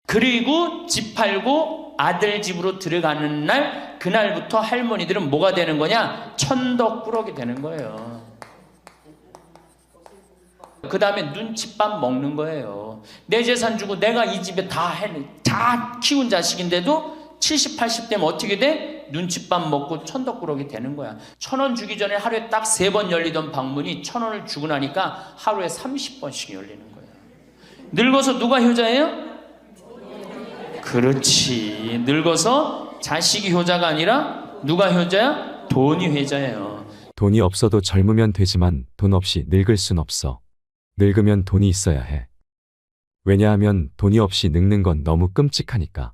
그리고 집 팔고 아들 집으로 들어가는 날, 그날부터 할머니들은 뭐가 되는 거냐? 천덕꾸러기 되는 거예요. 그 다음에 눈칫밥 먹는 거예요. 내 재산 주고 내가 이 집에 다 키운 자식인데도 70, 80 되면 어떻게 돼? 눈칫밥 먹고 천덕꾸러기 되는 거야. 1,000원 주기 전에 하루에 딱 3번 열리던 방문이 1,000원을 주고 나니까 하루에 30번씩 열리는 거야. 늙어서 누가 효자예요? 그렇지. 늙어서 자식이 효자가 아니라 누가 효자야? 돈이 효자예요. 돈이 없어도 젊으면 되지만 돈 없이 늙을 순 없어. 늙으면 돈이 있어야 해. 왜냐하면 돈이 없이 늙는 건 너무 끔찍하니까.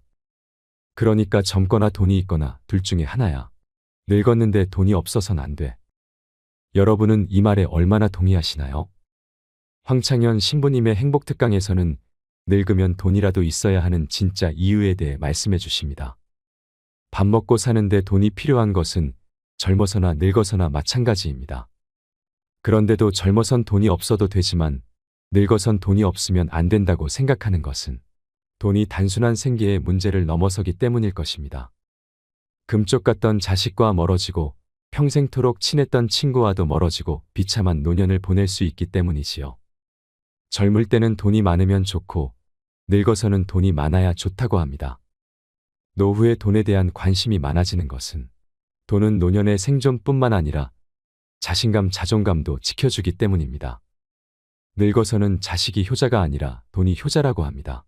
그러니까 젊거나 돈이 있거나 둘 중에 하나야. 늙었는데 돈이 없어선 안 돼. 여러분은 이 말에 얼마나 동의하시나요? 황창현 신부님의 행복특강에서는 늙으면 돈이라도 있어야 하는 진짜 이유에 대해 말씀해 주십니다. 밥 먹고 사는데 돈이 필요한 것은 젊어서나 늙어서나 마찬가지입니다. 그런데도 젊어선 돈이 없어도 되지만 늙어선 돈이 없으면 안 된다고 생각하는 것은 돈이 단순한 생계의 문제를 넘어서기 때문일 것입니다. 금쪽 같던 자식과 멀어지고 평생토록 친했던 친구와도 멀어지고 비참한 노년을 보낼 수 있기 때문이지요. 젊을 때는 돈이 많으면 좋고 늙어서는 돈이 많아야 좋다고 합니다. 노후에 돈에 대한 관심이 많아지는 것은 돈은 노년의 생존뿐만 아니라 자신감, 자존감도 지켜주기 때문입니다. 늙어서는 자식이 효자가 아니라 돈이 효자라고 합니다.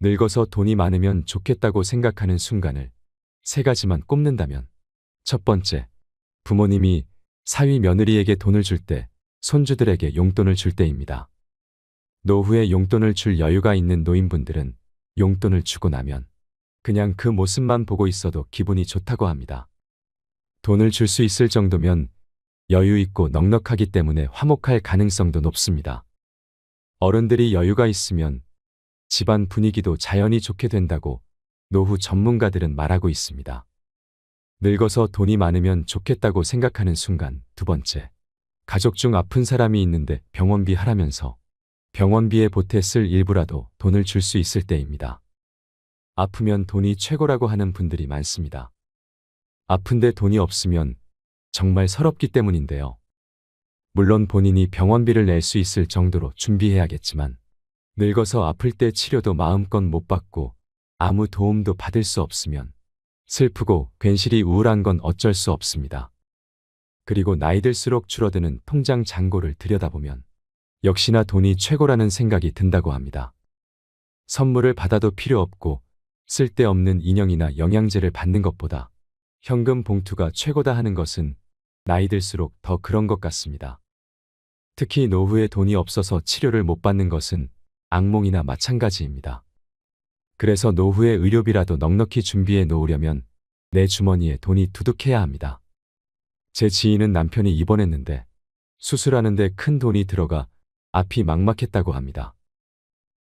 늙어서 돈이 많으면 좋겠다고 생각하는 순간을 3가지만 꼽는다면, 첫 번째, 부모님이 사위 며느리에게 돈을 줄 때, 손주들에게 용돈을 줄 때입니다. 노후에 용돈을 줄 여유가 있는 노인분들은 용돈을 주고 나면 그냥 그 모습만 보고 있어도 기분이 좋다고 합니다. 돈을 줄 수 있을 정도면 여유 있고 넉넉하기 때문에 화목할 가능성도 높습니다. 어른들이 여유가 있으면 집안 분위기도 자연히 좋게 된다고 노후 전문가들은 말하고 있습니다. 늙어서 돈이 많으면 좋겠다고 생각하는 순간, 두 번째, 가족 중 아픈 사람이 있는데 병원비 하라면서 병원비에 보태 쓸 일부라도 돈을 줄 수 있을 때입니다. 아프면 돈이 최고라고 하는 분들이 많습니다. 아픈데 돈이 없으면 정말 서럽기 때문인데요. 물론 본인이 병원비를 낼 수 있을 정도로 준비해야겠지만 늙어서 아플 때 치료도 마음껏 못 받고 아무 도움도 받을 수 없으면 슬프고 괜시리 우울한 건 어쩔 수 없습니다. 그리고 나이 들수록 줄어드는 통장 잔고를 들여다보면 역시나 돈이 최고라는 생각이 든다고 합니다. 선물을 받아도 필요 없고 쓸데없는 인형이나 영양제를 받는 것보다 현금 봉투가 최고다 하는 것은 나이 들수록 더 그런 것 같습니다. 특히 노후에 돈이 없어서 치료를 못 받는 것은 악몽이나 마찬가지입니다. 그래서 노후에 의료비라도 넉넉히 준비해 놓으려면 내 주머니에 돈이 두둑해야 합니다. 제 지인은 남편이 입원했는데 수술하는데 큰 돈이 들어가 앞이 막막했다고 합니다.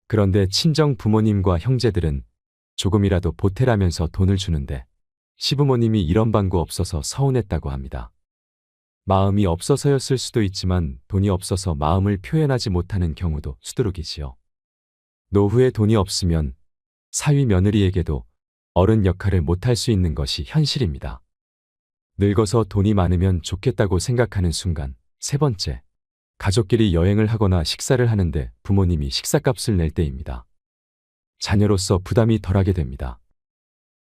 그런데 친정 부모님과 형제들은 조금이라도 보태라면서 돈을 주는데 시부모님이 이런 방구 없어서 서운했다고 합니다. 마음이 없어서였을 수도 있지만 돈이 없어서 마음을 표현하지 못하는 경우도 수두룩이지요. 노후에 돈이 없으면 사위 며느리에게도 어른 역할을 못할 수 있는 것이 현실입니다. 늙어서 돈이 많으면 좋겠다고 생각하는 순간, 세 번째, 가족끼리 여행을 하거나 식사를 하는데 부모님이 식사값을 낼 때입니다. 자녀로서 부담이 덜하게 됩니다.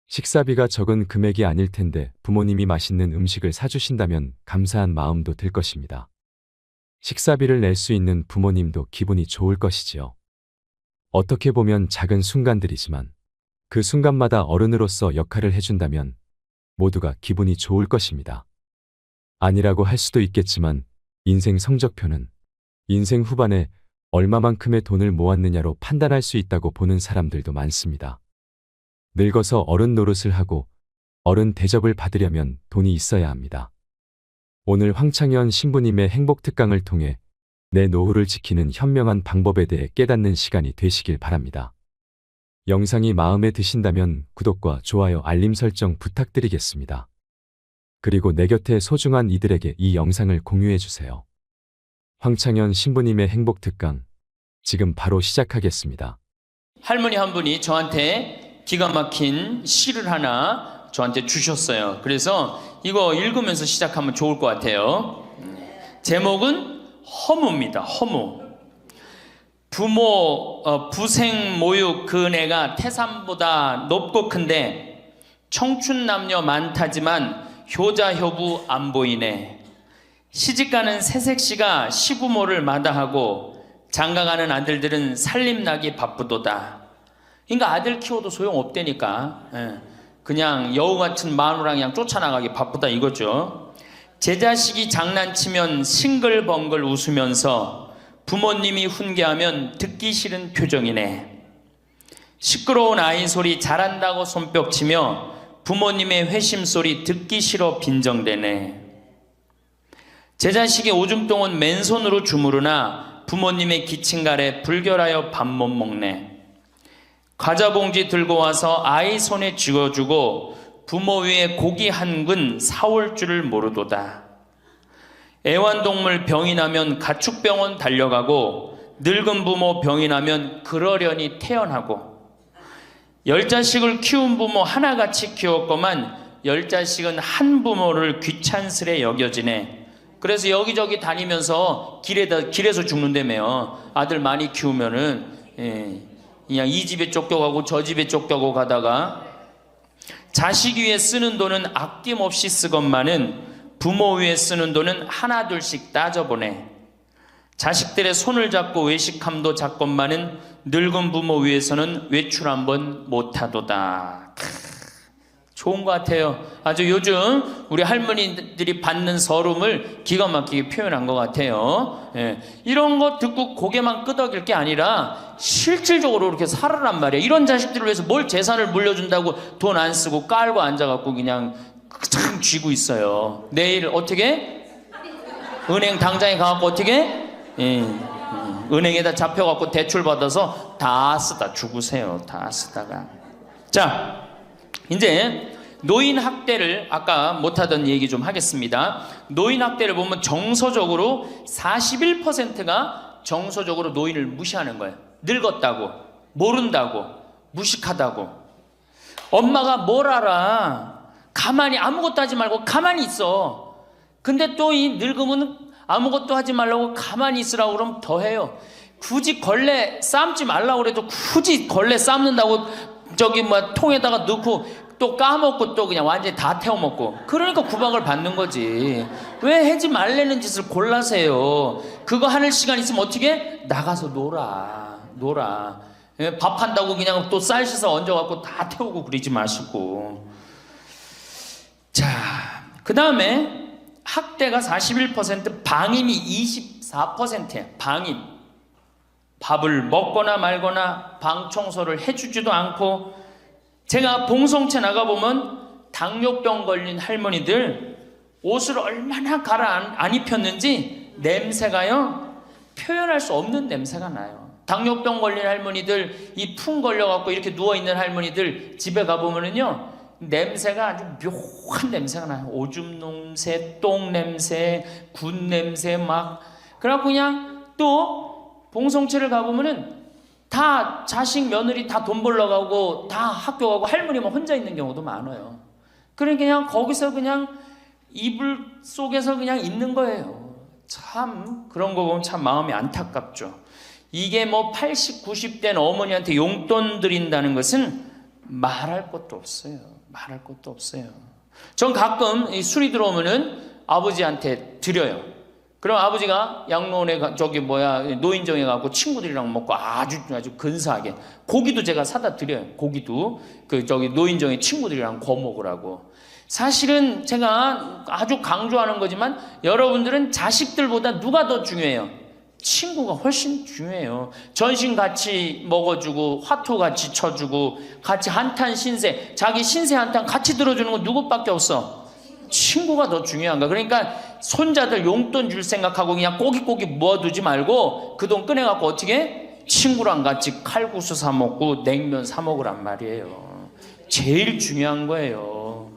식사비가 적은 금액이 아닐 텐데 부모님이 맛있는 음식을 사주신다면 감사한 마음도 들 것입니다. 식사비를 낼 수 있는 부모님도 기분이 좋을 것이지요. 어떻게 보면 작은 순간들이지만 그 순간마다 어른으로서 역할을 해준다면 모두가 기분이 좋을 것입니다. 아니라고 할 수도 있겠지만 인생 성적표는 인생 후반에 얼마만큼의 돈을 모았느냐로 판단할 수 있다고 보는 사람들도 많습니다. 늙어서 어른 노릇을 하고 어른 대접을 받으려면 돈이 있어야 합니다. 오늘 황창현 신부님의 행복특강을 통해 내 노후를 지키는 현명한 방법에 대해 깨닫는 시간이 되시길 바랍니다. 영상이 마음에 드신다면 구독과 좋아요, 알림 설정 부탁드리겠습니다. 그리고 내 곁에 소중한 이들에게 이 영상을 공유해 주세요. 황창현 신부님의 행복특강, 지금 바로 시작하겠습니다. 할머니 한 분이 저한테 기가 막힌 시를 하나 저한테 주셨어요. 그래서 이거 읽으면서 시작하면 좋을 것 같아요. 제목은 허무입니다. 허무. 부생 모육 그 은혜가 태산보다 높고 큰데 청춘 남녀 많다지만 효자 효부 안 보이네. 시집가는 새색시가 시부모를 마다하고 장가가는 아들들은 살림나기 바쁘도다. 그러니까 아들 키워도 소용없다니까. 그냥 여우 같은 마누라 그냥 쫓아나가기 바쁘다 이거죠. 제 자식이 장난치면 싱글벙글 웃으면서 부모님이 훈계하면 듣기 싫은 표정이네. 시끄러운 아이 소리 잘한다고 손뼉치며 부모님의 회심 소리 듣기 싫어 빈정대네. 제 자식이 오줌 똥은 맨손으로 주무르나 부모님의 기침갈에 불결하여 밥 못 먹네. 과자 봉지 들고 와서 아이 손에 쥐어주고 부모 위에 고기 한 근 사올 줄을 모르도다. 애완동물 병이 나면 가축병원 달려가고 늙은 부모 병이 나면 그러려니 태어나고 10자식을 키운 부모 하나같이 키웠건만 10자식은 한 부모를 귀찮스레 여겨지네. 그래서 여기저기 다니면서 길에서 죽는다며요. 아들 많이 키우면은 그냥 이 집에 쫓겨가고 저 집에 쫓겨가고 가다가 자식 위에 쓰는 돈은 아낌없이 쓰건만은 부모 위에 쓰는 돈은 하나 둘씩 따져보네. 자식들의 손을 잡고 외식함도 작건만은 늙은 부모 위에서는 외출 한번 못하도다. 좋은 것 같아요. 아주 요즘 우리 할머니들이 받는 서름을 기가 막히게 표현한 것 같아요. 이런 거 듣고 고개만 끄덕일 게 아니라 실질적으로 이렇게 살아란 말이에요. 이런 자식들을 위해서 뭘 재산을 물려준다고 돈 안 쓰고 깔고 앉아갖고 그냥 참 쥐고 있어요. 내일 어떻게? 은행 당장에 가갖고 어떻게? 은행에다 잡혀갖고 대출 받아서 다 쓰다 죽으세요. 다 쓰다가. 자, 이제 노인 학대를 아까 못하던 얘기 좀 하겠습니다. 노인 학대를 보면 정서적으로 41%가 정서적으로 노인을 무시하는 거예요. 늙었다고, 모른다고, 무식하다고. 엄마가 뭘 알아? 가만히 아무것도 하지 말고 가만히 있어. 근데 또 이 늙으면 아무것도 하지 말라고 가만히 있으라고 그러면 더 해요. 굳이 걸레 삶지 말라고 그래도 굳이 걸레 삶는다고 저기 뭐 통에다가 넣고 또 까먹고 또 그냥 완전히 다 태워먹고. 그러니까 구박을 받는 거지. 왜 하지 말라는 짓을 골라세요. 그거 하는 시간 있으면 어떻게? 나가서 놀아. 밥 한다고 그냥 또 쌀 씻어 얹어갖고 다 태우고 그러지 마시고. 자, 그 다음에 학대가 41%, 방임이 24%예요. 방임. 밥을 먹거나 말거나 방 청소를 해주지도 않고. 제가 봉송체 나가보면 당뇨병 걸린 할머니들 옷을 얼마나 갈아 안 입혔는지 냄새가요, 표현할 수 없는 냄새가 나요. 당뇨병 걸린 할머니들, 이 풍 걸려갖고 이렇게 누워있는 할머니들 집에 가보면은요, 냄새가 아주 묘한 냄새가 나요. 오줌 냄새, 똥 냄새, 군 냄새 막. 그래갖고 그냥 또 봉송체를 가보면은 다 자식 며느리 다 돈 벌러 가고 다 학교 가고 할머니만 혼자 있는 경우도 많아요. 그러니까 그냥 거기서 그냥 이불 속에서 그냥 있는 거예요. 참 그런 거 보면 참 마음이 안타깝죠. 이게 뭐 80, 90된 어머니한테 용돈 드린다는 것은 말할 것도 없어요. 말할 것도 없어요. 전 가끔 이 술이 들어오면은 아버지한테 드려요. 그럼 아버지가 양로원에 노인정에 가고 친구들이랑 먹고 아주 근사하게 고기도 제가 사다 드려요. 고기도 노인정에 친구들이랑 구워 먹으라고. 사실은 제가 아주 강조하는 거지만 여러분들은 자식들보다 누가 더 중요해요? 친구가 훨씬 중요해요. 전신 같이 먹어주고 화투 같이 쳐주고 같이 한탄 신세, 자기 신세 한탄 같이 들어주는 건 누구밖에 없어? 친구가 더 중요한 거야. 그러니까 손자들 용돈 줄 생각하고 그냥 꼬깃꼬깃 모아두지 말고 그 돈 꺼내갖고 어떻게? 친구랑 같이 칼국수 사 먹고 냉면 사 먹으란 말이에요. 제일 중요한 거예요.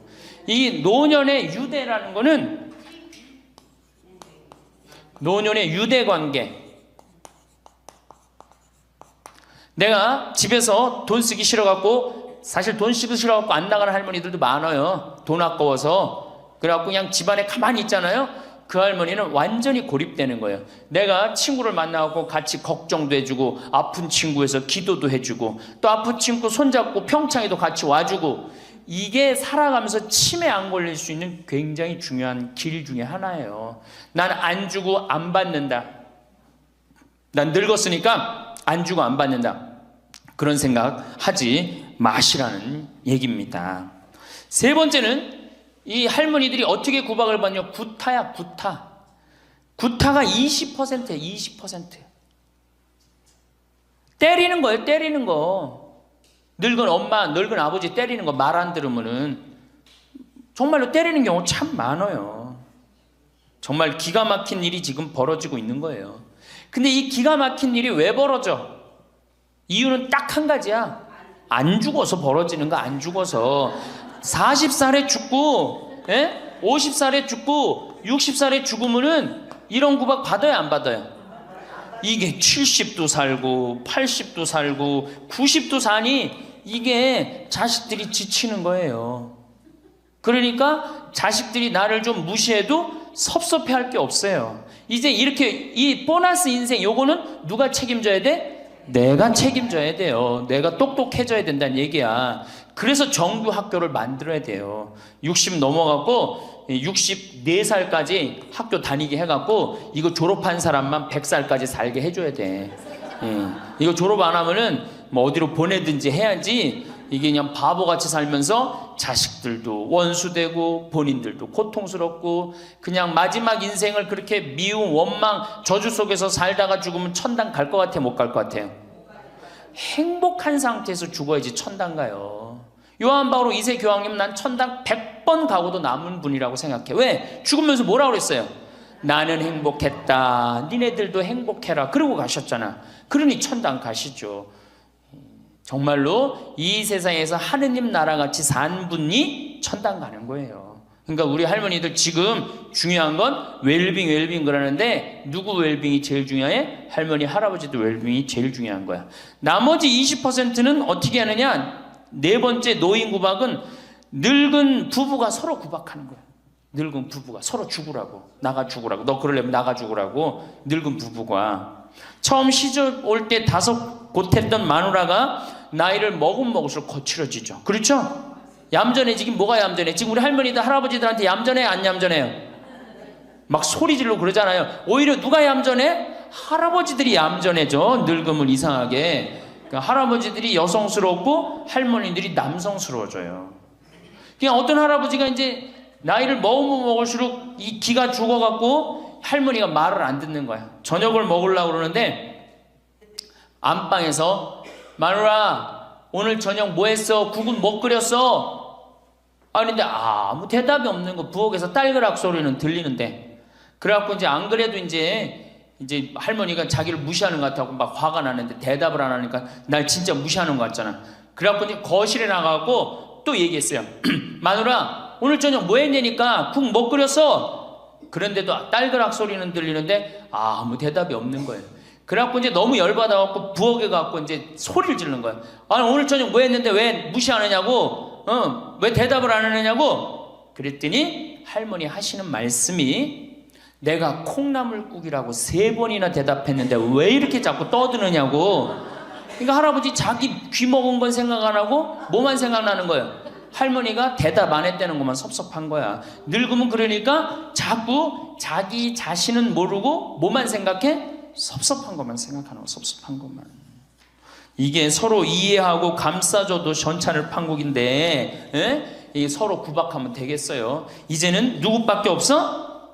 이 노년의 유대라는 거는, 노년의 유대 관계, 내가 집에서 돈 쓰기 싫어갖고, 사실 돈 쓰기 싫어갖고 안 나가는 할머니들도 많아요. 돈 아까워서. 그래갖고 그냥 집안에 가만히 있잖아요. 그 할머니는 완전히 고립되는 거예요. 내가 친구를 만나고 같이 걱정도 해주고, 아픈 친구에서 기도도 해주고, 또 아픈 친구 손잡고 평창에도 같이 와주고, 이게 살아가면서 치매 안 걸릴 수 있는 굉장히 중요한 길 중에 하나예요. 난 안 주고 안 받는다. 난 늙었으니까 안 주고 안 받는다. 그런 생각 하지 마시라는 얘기입니다. 세 번째는 이 할머니들이 어떻게 구박을 받냐? 구타야, 구타. 구타가 20%예요, 20%. 때리는 거예요, 때리는 거. 늙은 엄마, 늙은 아버지 때리는 거 말 안 들으면은 정말로 때리는 경우 참 많아요. 정말 기가 막힌 일이 지금 벌어지고 있는 거예요. 근데 이 기가 막힌 일이 왜 벌어져? 이유는 딱 한 가지야. 안 죽어서 벌어지는 거, 안 죽어서. 40살에 죽고, 50살에 죽고, 60살에 죽으면은 이런 구박 받아요, 안 받아요? 이게 70도 살고, 80도 살고, 90도 사니 이게 자식들이 지치는 거예요. 그러니까 자식들이 나를 좀 무시해도 섭섭해 할 게 없어요. 이제 이렇게 이 보너스 인생 요거는 누가 책임져야 돼? 내가 책임져야 돼요. 내가 똑똑해져야 된다는 얘기야. 그래서 정규 학교를 만들어야 돼요. 60 넘어가고 64살까지 학교 다니게 해갖고 이거 졸업한 사람만 100살까지 살게 해줘야 돼. 이거 졸업 안 하면은 뭐 어디로 보내든지 해야지. 이게 그냥 바보같이 살면서 자식들도 원수되고 본인들도 고통스럽고 그냥 마지막 인생을 그렇게 미움, 원망, 저주 속에서 살다가 죽으면 천당 갈 것 같아요? 못 갈 것 같아요? 행복한 상태에서 죽어야지 천당 가요. 요한 바오로 2세 교황님, 난 천당 100번 가고도 남은 분이라고 생각해. 왜? 죽으면서 뭐라고 그랬어요? 나는 행복했다, 니네들도 행복해라, 그러고 가셨잖아. 그러니 천당 가시죠. 정말로 이 세상에서 하느님 나라같이 산 분이 천당 가는 거예요. 그러니까 우리 할머니들 지금 중요한 건 웰빙 그러는데 누구 웰빙이 제일 중요해? 할머니 할아버지들 웰빙이 제일 중요한 거야. 나머지 20%는 어떻게 하느냐? 네 번째 노인 구박은 늙은 부부가 서로 구박하는 거야. 늙은 부부가 서로 죽으라고, 나가 죽으라고, 너 그러려면 나가 죽으라고. 늙은 부부가 처음 시집 올 때 다섯 곧했던 마누라가 나이를 먹을수록 거칠어지죠. 그렇죠? 얌전해지긴 뭐가 얌전해? 지금 우리 할머니들 할아버지들한테 얌전해, 안 얌전해요? 막 소리 지르고 그러잖아요. 오히려 누가 얌전해? 할아버지들이 얌전해져. 늙으면 이상하게. 그러니까 할아버지들이 여성스럽고 할머니들이 남성스러워져요. 그냥 어떤 할아버지가 이제 나이를 먹으면 먹을수록 이 기가 죽어갖고 할머니가 말을 안 듣는 거야. 저녁을 먹으려고 그러는데 안방에서 마누라 오늘 저녁 뭐 했어? 국은 뭐 끓였어? 아닌데 아무 대답이 없는 거. 부엌에서 딸그락 소리는 들리는데. 그래갖고 이제 안 그래도 이제 할머니가 자기를 무시하는 것 같아서 막 화가 나는데 대답을 안 하니까 날 진짜 무시하는 것 같잖아. 그래갖고 이제 거실에 나가고 또 얘기했어요. 마누라 오늘 저녁 뭐 했냐니까 국 뭐 끓였어? 그런데도 딸그락 소리는 들리는데 아무 대답이 없는 거예요. 그래갖고 이제 너무 열받아갖고 부엌에 가갖고 이제 소리를 지르는 거예요. 아니 오늘 저녁 뭐 했는데 왜 무시하느냐고? 왜 대답을 안 하느냐고? 그랬더니 할머니 하시는 말씀이 내가 콩나물국이라고 3번이나 대답했는데 왜 이렇게 자꾸 떠드느냐고. 그러니까 할아버지 자기 귀 먹은 건 생각 안 하고 뭐만 생각나는 거예요? 할머니가 대답 안 했다는 것만 섭섭한 거야. 늙으면 그러니까 자꾸 자기 자신은 모르고 뭐만 생각해? 섭섭한 것만 생각하는 거, 섭섭한 것만. 이게 서로 이해하고 감싸줘도 전차를 판국인데 이게 서로 구박하면 되겠어요? 이제는 누구밖에 없어?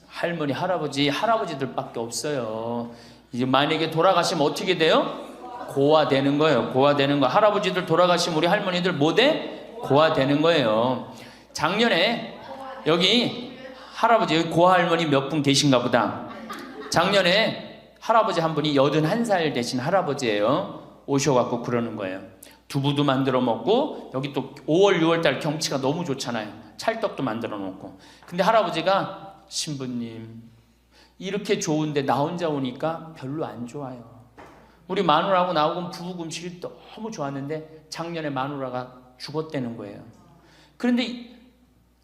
할머니, 할아버지들밖에 없어요. 이제 만약에 돌아가시면 어떻게 돼요? 고아되는 거예요. 고아되는 거. 할아버지들 돌아가시면 우리 할머니들 뭐 돼? 고아되는 거예요. 작년에 여기 할아버지, 여기 고아할머니 몇 분 계신가 보다. 작년에 할아버지 한 분이 81살 되신 할아버지예요. 오셔갖고 그러는 거예요. 두부도 만들어 먹고 여기 또 5월 6월달 경치가 너무 좋잖아요. 찰떡도 만들어 놓고. 근데 할아버지가 신부님 이렇게 좋은데 나 혼자 오니까 별로 안 좋아요. 우리 마누라하고 나하고 부부 금실이 너무 좋았는데 작년에 마누라가 죽었다는 거예요. 그런데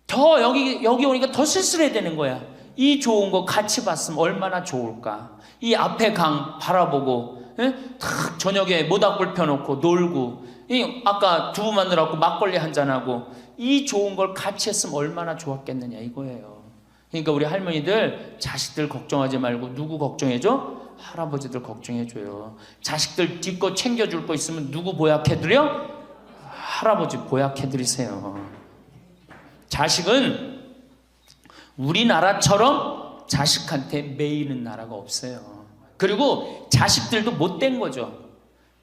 더 여기 오니까 더 쓸쓸해야 되는 거야. 이 좋은 거 같이 봤으면 얼마나 좋을까. 이 앞에 강 바라보고 탁 저녁에 모닥불 펴놓고 놀고 아까 두부 만들어갖고 막걸리 한잔하고 이 좋은 걸 같이 했으면 얼마나 좋았겠느냐 이거예요. 그러니까 우리 할머니들 자식들 걱정하지 말고 누구 걱정해줘? 할아버지들 걱정해줘요. 자식들 뒷거 챙겨줄 거 있으면 누구 보약해드려? 할아버지 보약해드리세요. 자식은 우리나라처럼 자식한테 매이는 나라가 없어요. 그리고 자식들도 못된 거죠.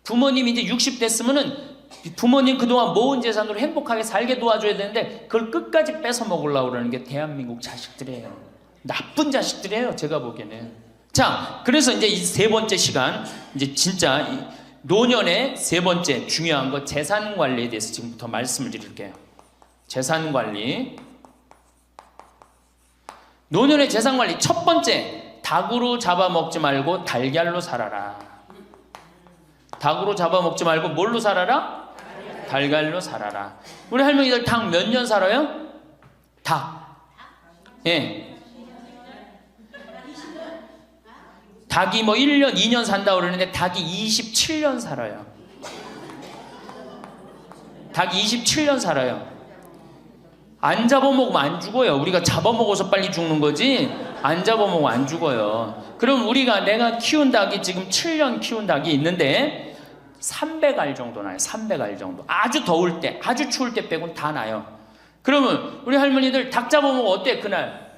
부모님이 이제 60 됐으면은 부모님 그동안 모은 재산으로 행복하게 살게 도와줘야 되는데 그걸 끝까지 뺏어 먹으려고 그러는 게 대한민국 자식들이에요. 나쁜 자식들이에요. 제가 보기에는. 자, 그래서 이제 이 세 번째 시간, 이제 진짜 이 노년의 세 번째 중요한 거 재산 관리에 대해서 지금부터 말씀을 드릴게요. 재산 관리. 노년의 재산 관리 첫 번째, 닭으로 잡아먹지 말고 달걀로 살아라. 닭으로 잡아먹지 말고 뭘로 살아라? 달걀로 살아라. 우리 할머니들 닭 몇 년 살아요? 닭. 예. 닭이 뭐 1년, 2년 산다고 그러는데 닭이 27년 살아요. 닭이 27년 살아요. 안 잡아먹으면 안 죽어요. 우리가 잡아먹어서 빨리 죽는 거지 안 잡아먹으면 안 죽어요. 그럼 내가 키운 닭이 지금 7년 키운 닭이 있는데 300알 정도 나요. 300알 정도. 아주 더울 때, 아주 추울 때 빼고는 다 나요. 그러면 우리 할머니들 닭 잡아먹으면 어때 그날?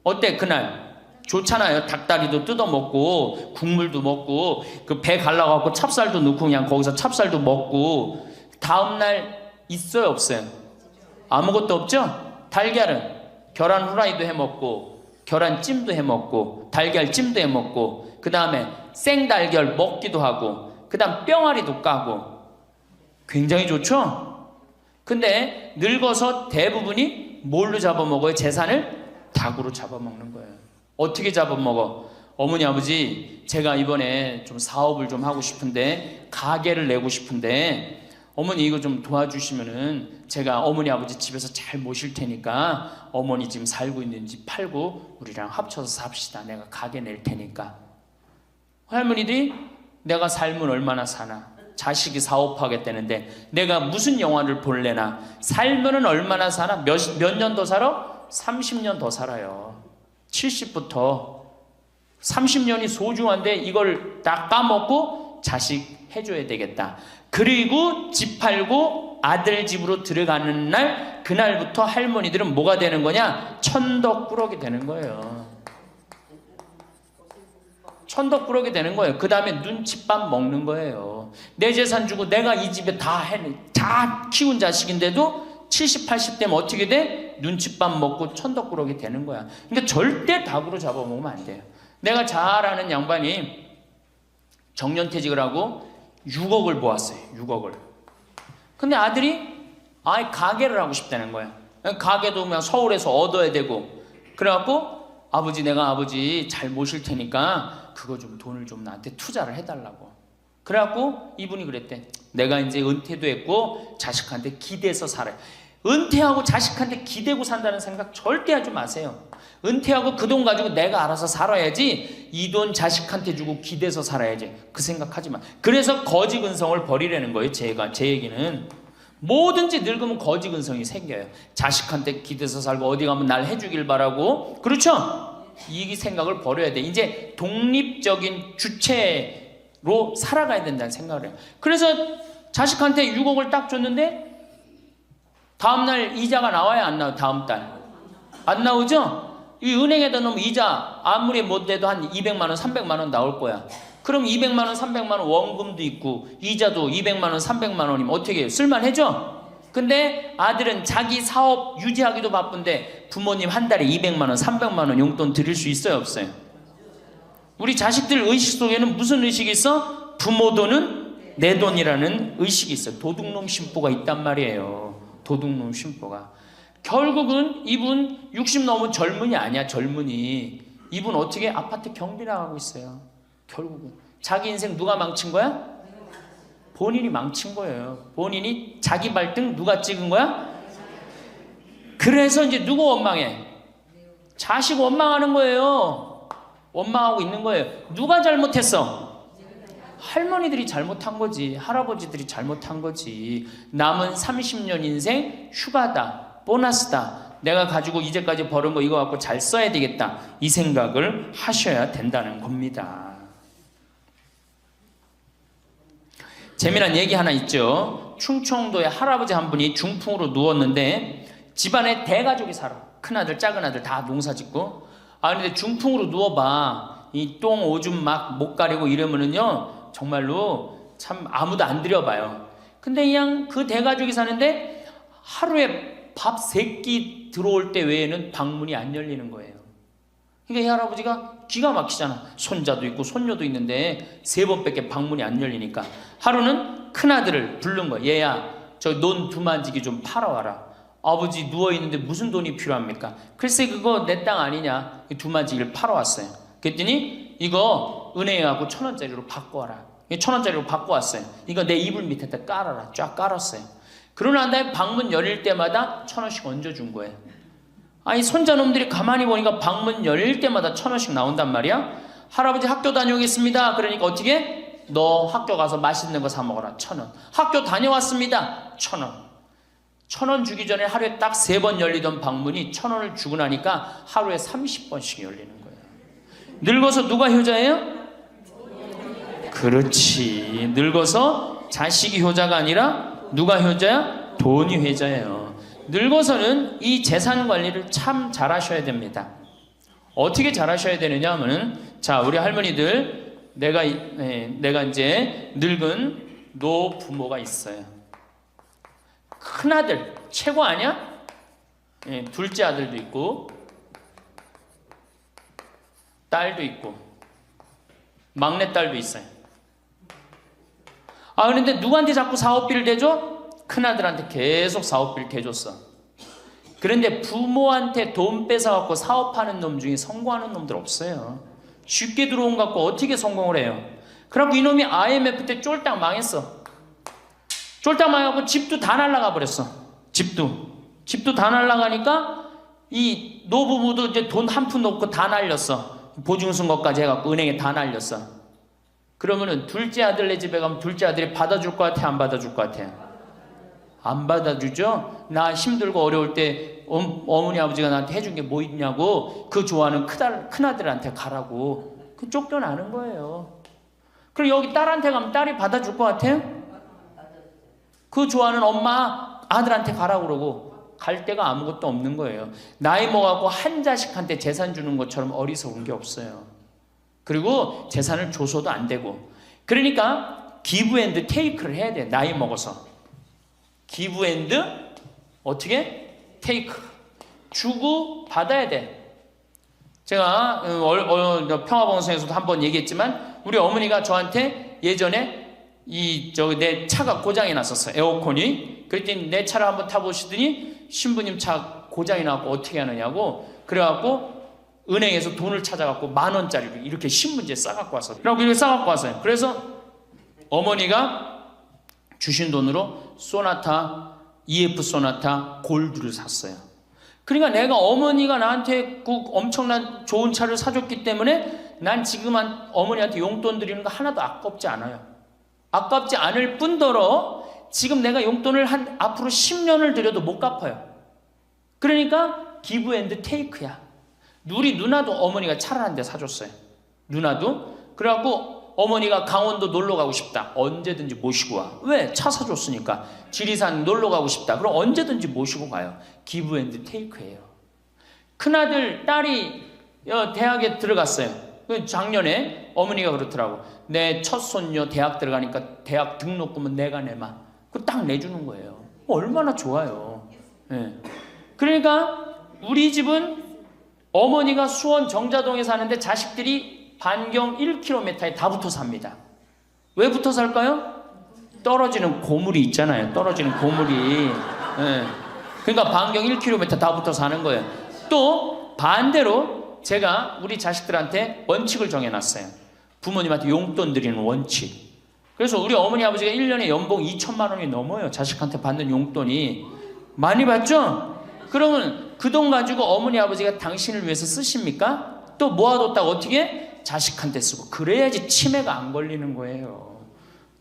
어때 그날? 좋잖아요. 닭다리도 뜯어먹고 국물도 먹고 그 배 갈라갖고 찹쌀도 넣고 그냥 거기서 찹쌀도 먹고 다음날 있어요 없어요? 아무것도 없죠? 달걀은 계란 후라이도 해먹고 계란찜도 해먹고 달걀찜도 해먹고 그 다음에 생달걀 먹기도 하고 그 다음 뿅아리도 까고 굉장히 좋죠? 근데 늙어서 대부분이 뭘로 잡아먹어요? 재산을 닭으로 잡아먹는 거예요. 어떻게 잡아먹어? 어머니 아버지 제가 이번에 좀 사업을 좀 하고 싶은데 가게를 내고 싶은데 어머니 이거 좀 도와주시면은 제가 어머니 아버지 집에서 잘 모실 테니까 어머니 지금 살고 있는 집 팔고 우리랑 합쳐서 삽시다. 내가 가게 낼 테니까. 할머니들이 내가 살면 얼마나 사나? 자식이 사업하겠다는데 내가 무슨 영화를 볼래나? 살면은 얼마나 사나? 몇 년 더 살아? 30년 더 살아요. 70부터 30년이 소중한데 이걸 다 까먹고 자식 해줘야 되겠다. 그리고 집 팔고 아들 집으로 들어가는 날 그날부터 할머니들은 뭐가 되는 거냐? 천덕꾸러기 되는 거예요. 천덕꾸러기 되는 거예요. 그 다음에 눈칫밥 먹는 거예요. 내 재산 주고 내가 이 집에 다 키운 자식인데도 70, 80 되면 어떻게 돼? 눈칫밥 먹고 천덕꾸러기 되는 거야. 그러니까 절대 닭으로 잡아먹으면 안 돼요. 내가 잘 아는 양반이 정년퇴직을 하고 6억을 모았어요. 6억을. 근데 아들이 가게를 하고 싶다는 거야. 가게도 그냥 서울에서 얻어야 되고. 그래갖고 내가 아버지 잘 모실 테니까 그거 좀 돈을 좀 나한테 투자를 해달라고. 그래갖고 이분이 그랬대. 내가 이제 은퇴도 했고 자식한테 기대서 살아요. 은퇴하고 자식한테 기대고 산다는 생각 절대 하지 마세요. 은퇴하고 그 돈 가지고 내가 알아서 살아야지 이 돈 자식한테 주고 기대서 살아야지 그 생각하지 마. 그래서 거지 근성을 버리라는 거예요. 제 얘기는 뭐든지 늙으면 거지 근성이 생겨요. 자식한테 기대서 살고 어디 가면 날 해주길 바라고. 그렇죠? 이 생각을 버려야 돼. 이제 독립적인 주체로 살아가야 된다는 생각을 해요. 그래서 자식한테 6억을 딱 줬는데 다음날 이자가 나와야 안 나와요? 다음 달 안 나오죠? 이 은행에다 놓으면 이자 아무리 못해도 한 200만 원 300만 원 나올 거야. 그럼 200만 원 300만 원 원금도 있고 이자도 200만 원 300만 원이면 어떻게 해요? 쓸만해져? 근데 아들은 자기 사업 유지하기도 바쁜데 부모님 한 달에 200만 원 300만 원 용돈 드릴 수 있어요 없어요? 우리 자식들 의식 속에는 무슨 의식이 있어? 부모 돈은 내 돈이라는 의식이 있어요. 도둑놈 심보가 있단 말이에요. 도둑놈 심보가. 결국은 이분 60 넘은 젊은이 아니야. 젊은이. 이분 어떻게 아파트 경비 나가고 있어요. 결국은. 자기 인생 누가 망친 거야? 본인이 망친 거예요. 본인이 자기 발등 누가 찍은 거야? 그래서 이제 누구 원망해? 자식 원망하는 거예요. 원망하고 있는 거예요. 누가 잘못했어? 할머니들이 잘못한 거지. 할아버지들이 잘못한 거지. 남은 30년 인생 휴가다, 보너스다. 내가 가지고 이제까지 벌은 거 이거 갖고 잘 써야 되겠다. 이 생각을 하셔야 된다는 겁니다. 재미난 얘기 하나 있죠. 충청도에 할아버지 한 분이 중풍으로 누웠는데 집안에 대가족이 살아. 큰아들 작은아들 다 농사짓고. 근데 중풍으로 누워봐. 이 똥 오줌 막 못 가리고 이러면은요 정말로 참 아무도 안 들여봐요. 근데 그냥 그 대가족이 사는데 하루에 밥 3끼 들어올 때 외에는 방문이 안 열리는 거예요. 그러니까 이 할아버지가 기가 막히잖아. 손자도 있고 손녀도 있는데 3번밖에 방문이 안 열리니까 하루는 큰아들을 부른 거야. 얘야 저 논 두만지기 좀 팔아와라. 아버지 누워있는데 무슨 돈이 필요합니까? 글쎄 그거 내 땅 아니냐. 두만지기를 팔아왔어요. 그랬더니 이거 은행에 가고 1,000원짜리로 바꿔와라. 1,000원짜리로 바꿔왔어요. 이거 내 이불 밑에다 깔아라. 쫙 깔았어요. 그러고 난 다음에 방문 열릴 때마다 1,000원씩 얹어준 거예요. 아니 손자놈들이 가만히 보니까 방문 열릴 때마다 1,000원씩 나온단 말이야. 할아버지 학교 다녀오겠습니다. 그러니까 어떻게? 너 학교 가서 맛있는 거 사 먹어라. 1,000원. 학교 다녀왔습니다. 1,000원. 1,000원 주기 전에 하루에 딱 3번 열리던 방문이 1,000원을 주고 나니까 하루에 30번씩 열리는 거예요. 늙어서 누가 효자예요? 그렇지. 늙어서 자식이 효자가 아니라 누가 효자야? 돈이 효자예요. 늙어서는 이 재산 관리를 참 잘하셔야 됩니다. 어떻게 잘하셔야 되느냐 하면은 자 우리 할머니들 내가 이제 늙은 노부모가 있어요. 큰아들 최고 아니야? 둘째 아들도 있고 딸도 있고 막내딸도 있어요. 그런데 누구한테 자꾸 사업비를 대줘? 큰아들한테 계속 사업비를 대줬어. 그런데 부모한테 돈 뺏어갖고 사업하는 놈 중에 성공하는 놈들 없어요. 쉽게 들어온 것 갖고 어떻게 성공을 해요? 그래갖고 이놈이 IMF 때 쫄딱 망했어. 쫄딱 망해갖고 집도 다 날라가 버렸어. 집도 다 날라가니까 이 노부부도 이제 돈 한 푼 넣고 다 날렸어. 보증승 것까지 해갖고 은행에 다 날렸어. 그러면은 둘째 아들네 집에 가면 둘째 아들이 받아줄 것 같아? 안 받아줄 것 같아? 안 받아주죠? 나 힘들고 어려울 때 어머니 아버지가 나한테 해준 게 뭐 있냐고 그 좋아하는 큰아들한테 가라고 그 쫓겨나는 거예요. 그리고 여기 딸한테 가면 딸이 받아줄 것 같아요? 그 좋아하는 엄마 아들한테 가라고 그러고 갈 데가 아무것도 없는 거예요. 나이 먹어갖고 한 자식한테 재산 주는 것처럼 어리석은 게 없어요. 그리고 재산을 줘서도 안 되고 그러니까 기브 앤드 테이크를 해야 돼. 나이 먹어서 기브 앤드 어떻게? 테이크 주고 받아야 돼. 제가 평화방송에서도 한번 얘기했지만 우리 어머니가 저한테 예전에 내 차가 고장이 났었어요. 에어컨이. 그랬더니 내 차를 한번 타보시더니 신부님 차 고장이 나고 어떻게 하느냐고 그래갖고 은행에서 돈을 찾아갖고 10,000원짜리로 이렇게 신문지에 싸갖고 왔어요. 그래갖고 이렇게 싸갖고 왔어요. 그래서 어머니가 주신 돈으로 소나타, EF 소나타 골드를 샀어요. 그러니까 내가 어머니가 나한테 그 엄청난 좋은 차를 사줬기 때문에 난 지금 어머니한테 용돈 드리는 거 하나도 아깝지 않아요. 아깝지 않을 뿐더러 지금 내가 용돈을 앞으로 10년을 드려도 못 갚아요. 그러니까 기브 앤드 테이크야. 우리 누나도 어머니가 차를 한 대 사줬어요. 누나도. 그래갖고 어머니가 강원도 놀러 가고 싶다. 언제든지 모시고 와. 왜? 차 사줬으니까. 지리산 놀러 가고 싶다. 그럼 언제든지 모시고 가요. 기브 앤드 테이크예요. 큰아들, 딸이 대학에 들어갔어요. 작년에 어머니가 그렇더라고. 내 첫 손녀 대학 들어가니까 대학 등록금은 내가 내마. 그거 딱 내주는 거예요. 얼마나 좋아요. 네. 그러니까 우리 집은 어머니가 수원 정자동에 사는데 자식들이 반경 1km에 다 붙어 삽니다. 왜 붙어 살까요? 떨어지는 고물이 있잖아요. 떨어지는 고물이. 네. 그러니까 반경 1km 다 붙어 사는 거예요. 또 반대로 제가 우리 자식들한테 원칙을 정해놨어요. 부모님한테 용돈 드리는 원칙. 그래서 우리 어머니 아버지가 1년에 연봉 2천만 원이 넘어요. 자식한테 받는 용돈이. 많이 받죠? 그러면 그 돈 가지고 어머니 아버지가 당신을 위해서 쓰십니까? 또 모아뒀다가 어떻게? 자식한테 쓰고. 그래야지 치매가 안 걸리는 거예요.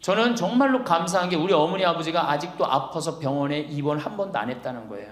저는 정말로 감사한 게 우리 어머니 아버지가 아직도 아파서 병원에 입원 한 번도 안 했다는 거예요.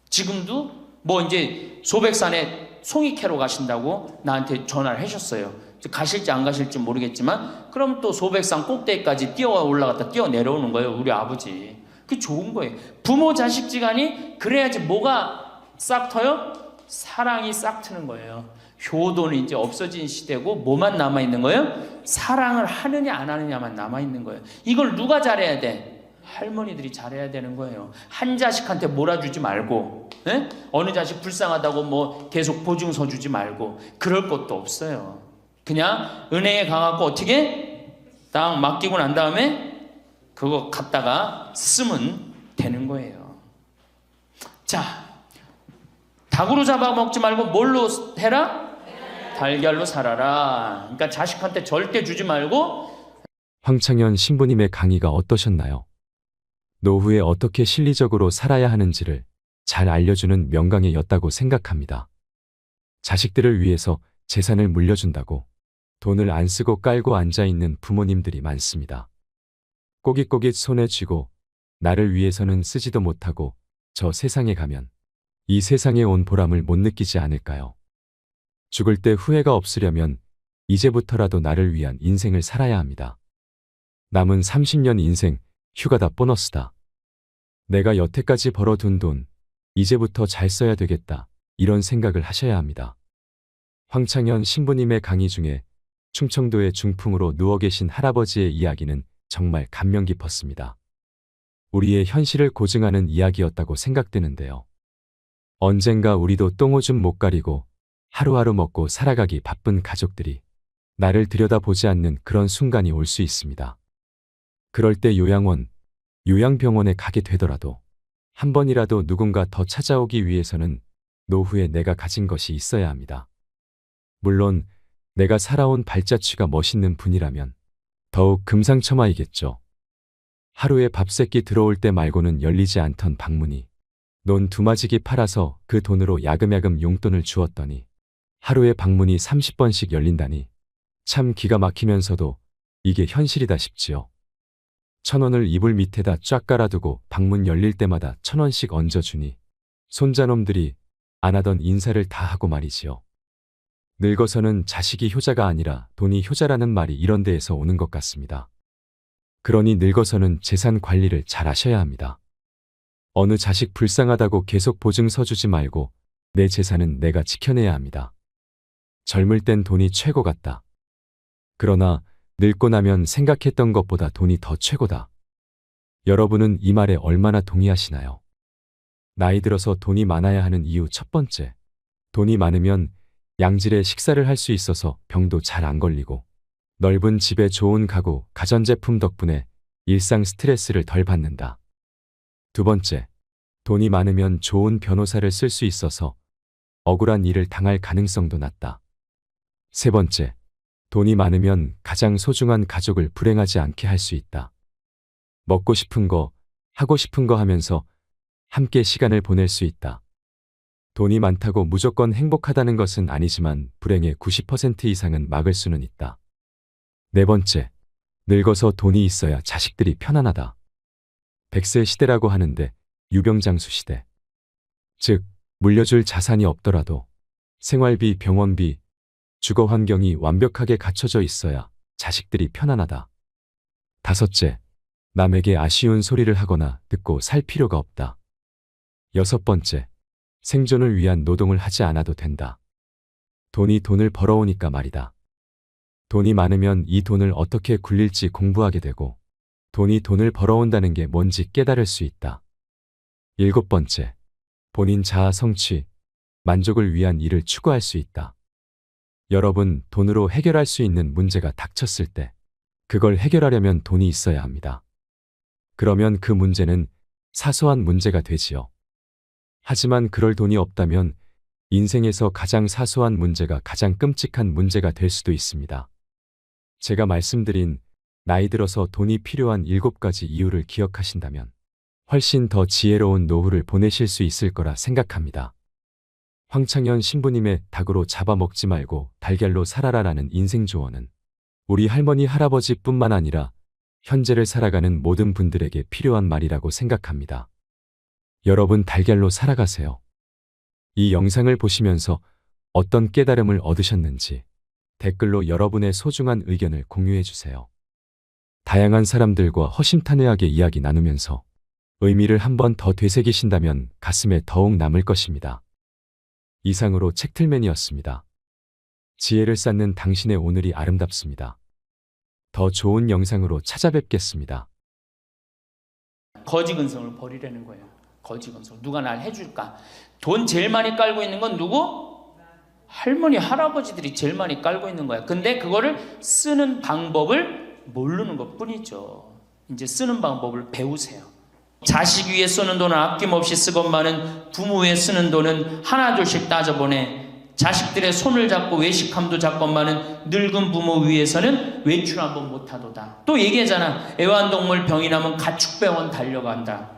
지금도 뭐 이제 소백산에 송이 캐러 가신다고 나한테 전화를 하셨어요. 가실지 안 가실지 모르겠지만 그럼 또 소백산 꼭대기까지 뛰어 올라갔다 뛰어 내려오는 거예요. 우리 아버지. 그게 좋은 거예요. 부모 자식지간이 그래야지 뭐가 싹 터요? 사랑이 싹 트는 거예요. 효도는 이제 없어진 시대고 뭐만 남아있는 거예요? 사랑을 하느냐 안 하느냐만 남아있는 거예요. 이걸 누가 잘해야 돼? 할머니들이 잘해야 되는 거예요. 한 자식한테 몰아주지 말고, 네? 어느 자식 불쌍하다고 뭐 계속 보증서 주지 말고 그럴 것도 없어요. 그냥 은행에 가갖고 어떻게 딱 맡기고 난 다음에 그거 갖다가 쓰면 되는 거예요. 자, 닭으로 잡아먹지 말고 뭘로 해라? 달걀로 살아라. 그러니까 자식한테 절대 주지 말고. 황창현 신부님의 강의가 어떠셨나요? 노후에 어떻게 실리적으로 살아야 하는지를 잘 알려주는 명강의였다고 생각합니다. 자식들을 위해서 재산을 물려준다고 돈을 안 쓰고 깔고 앉아있는 부모님들이 많습니다. 꼬깃꼬깃 손에 쥐고 나를 위해서는 쓰지도 못하고 저 세상에 가면 이 세상에 온 보람을 못 느끼지 않을까요? 죽을 때 후회가 없으려면 이제부터라도 나를 위한 인생을 살아야 합니다. 남은 30년 인생, 휴가다 보너스다. 내가 여태까지 벌어둔 돈, 이제부터 잘 써야 되겠다. 이런 생각을 하셔야 합니다. 황창현 신부님의 강의 중에 충청도의 중풍으로 누워 계신 할아버지의 이야기는 정말 감명 깊었습니다. 우리의 현실을 고증하는 이야기였다고 생각되는데요. 언젠가 우리도 똥오줌 못 가리고 하루하루 먹고 살아가기 바쁜 가족들이 나를 들여다보지 않는 그런 순간이 올 수 있습니다. 그럴 때 요양원, 요양병원에 가게 되더라도 한 번이라도 누군가 더 찾아오기 위해서는 노후에 내가 가진 것이 있어야 합니다. 물론 내가 살아온 발자취가 멋있는 분이라면 더욱 금상첨화이겠죠. 하루에 밥 세끼 들어올 때 말고는 열리지 않던 방문이 논 두마지기 팔아서 그 돈으로 야금야금 용돈을 주었더니 하루에 방문이 30번씩 열린다니 참 기가 막히면서도 이게 현실이다 싶지요. 1,000원을 이불 밑에다 쫙 깔아두고 방문 열릴 때마다 1,000원씩 얹어주니 손자놈들이 안 하던 인사를 다 하고 말이지요. 늙어서는 자식이 효자가 아니라 돈이 효자라는 말이 이런 데에서 오는 것 같습니다. 그러니 늙어서는 재산 관리를 잘 하셔야 합니다. 어느 자식 불쌍하다고 계속 보증서 주지 말고 내 재산은 내가 지켜내야 합니다. 젊을 땐 돈이 최고 같다. 그러나 늙고 나면 생각했던 것보다 돈이 더 최고다. 여러분은 이 말에 얼마나 동의하시나요? 나이 들어서 돈이 많아야 하는 이유 첫 번째, 돈이 많으면 양질의 식사를 할 수 있어서 병도 잘 안 걸리고 넓은 집에 좋은 가구, 가전제품 덕분에 일상 스트레스를 덜 받는다. 두 번째, 돈이 많으면 좋은 변호사를 쓸 수 있어서 억울한 일을 당할 가능성도 낮다. 세 번째, 돈이 많으면 가장 소중한 가족을 불행하지 않게 할 수 있다. 먹고 싶은 거, 하고 싶은 거 하면서 함께 시간을 보낼 수 있다. 돈이 많다고 무조건 행복하다는 것은 아니지만 불행의 90% 이상은 막을 수는 있다. 네 번째, 늙어서 돈이 있어야 자식들이 편안하다. 100세 시대라고 하는데 유병장수 시대. 즉, 물려줄 자산이 없더라도 생활비, 병원비, 주거 환경이 완벽하게 갖춰져 있어야 자식들이 편안하다. 다섯째, 남에게 아쉬운 소리를 하거나 듣고 살 필요가 없다. 여섯 번째, 생존을 위한 노동을 하지 않아도 된다. 돈이 돈을 벌어오니까 말이다. 돈이 많으면 이 돈을 어떻게 굴릴지 공부하게 되고 돈이 돈을 벌어온다는 게 뭔지 깨달을 수 있다. 일곱 번째, 본인 자아 성취, 만족을 위한 일을 추구할 수 있다. 여러분, 돈으로 해결할 수 있는 문제가 닥쳤을 때 그걸 해결하려면 돈이 있어야 합니다. 그러면 그 문제는 사소한 문제가 되지요. 하지만 그럴 돈이 없다면 인생에서 가장 사소한 문제가 가장 끔찍한 문제가 될 수도 있습니다. 제가 말씀드린 나이 들어서 돈이 필요한 7가지 이유를 기억하신다면 훨씬 더 지혜로운 노후를 보내실 수 있을 거라 생각합니다. 황창현 신부님의 닭으로 잡아먹지 말고 달걀로 살아라라는 인생 조언은 우리 할머니 할아버지뿐만 아니라 현재를 살아가는 모든 분들에게 필요한 말이라고 생각합니다. 여러분 달걀로 살아가세요. 이 영상을 보시면서 어떤 깨달음을 얻으셨는지 댓글로 여러분의 소중한 의견을 공유해 주세요. 다양한 사람들과 허심탄회하게 이야기 나누면서 의미를 한 번 더 되새기신다면 가슴에 더욱 남을 것입니다. 이상으로 책틀맨이었습니다. 지혜를 쌓는 당신의 오늘이 아름답습니다. 더 좋은 영상으로 찾아뵙겠습니다. 거지 근성을 버리라는 거예요. 거지 근성. 누가 날 해줄까? 돈 제일 많이 깔고 있는 건 누구? 할머니, 할아버지들이 제일 많이 깔고 있는 거야. 근데 그거를 쓰는 방법을 모르는 것 뿐이죠. 이제 쓰는 방법을 배우세요. 자식 위에 쓰는 돈은 아낌없이 쓰건만은 부모 위에 쓰는 돈은 하나둘씩 따져보내. 자식들의 손을 잡고 외식함도 잡건만은 늙은 부모 위해서는 외출 한번 못하도다. 또 얘기하잖아. 애완동물 병이 나면 가축병원 달려간다.